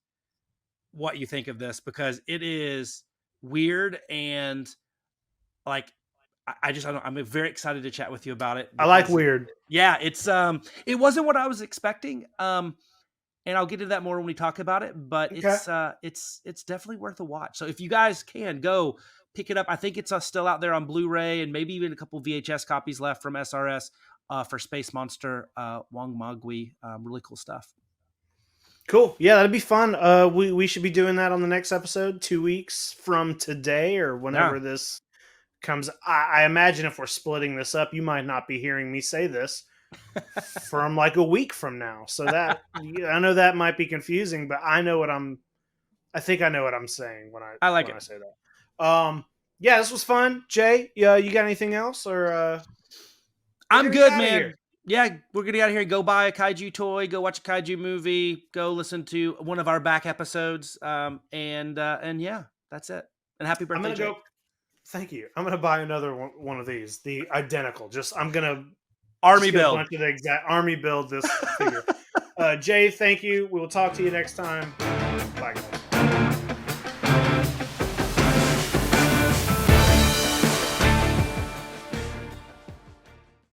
what you think of this because it is weird and like I'm very excited to chat with you about it. I like weird. Yeah, it's it wasn't what I was expecting. And I'll get into that more when we talk about it, but it's definitely worth a watch. So if you guys can go pick it up, I think it's still out there on Blu-ray and maybe even a couple VHS copies left from SRS for Space Monster Wong Magwi. Really cool stuff. Cool. Yeah, that'd be fun. We should be doing that on the next episode 2 weeks from today or whenever this comes. I imagine if we're splitting this up, you might not be hearing me say this from like a week from now. So that I know that might be confusing, but I think I know what I'm saying when I say that. Yeah, this was fun. Jay, you got anything else or I'm good, man. Yeah, we're gonna get out of here. Go buy a kaiju toy. Go watch a kaiju movie. Go listen to one of our back episodes. And yeah, that's it. And happy birthday, Jay. Thank you. I'm gonna buy another one of these. The identical. I'm gonna army build. A bunch of the exact army build this figure. Jay, thank you. We will talk to you next time. Bye.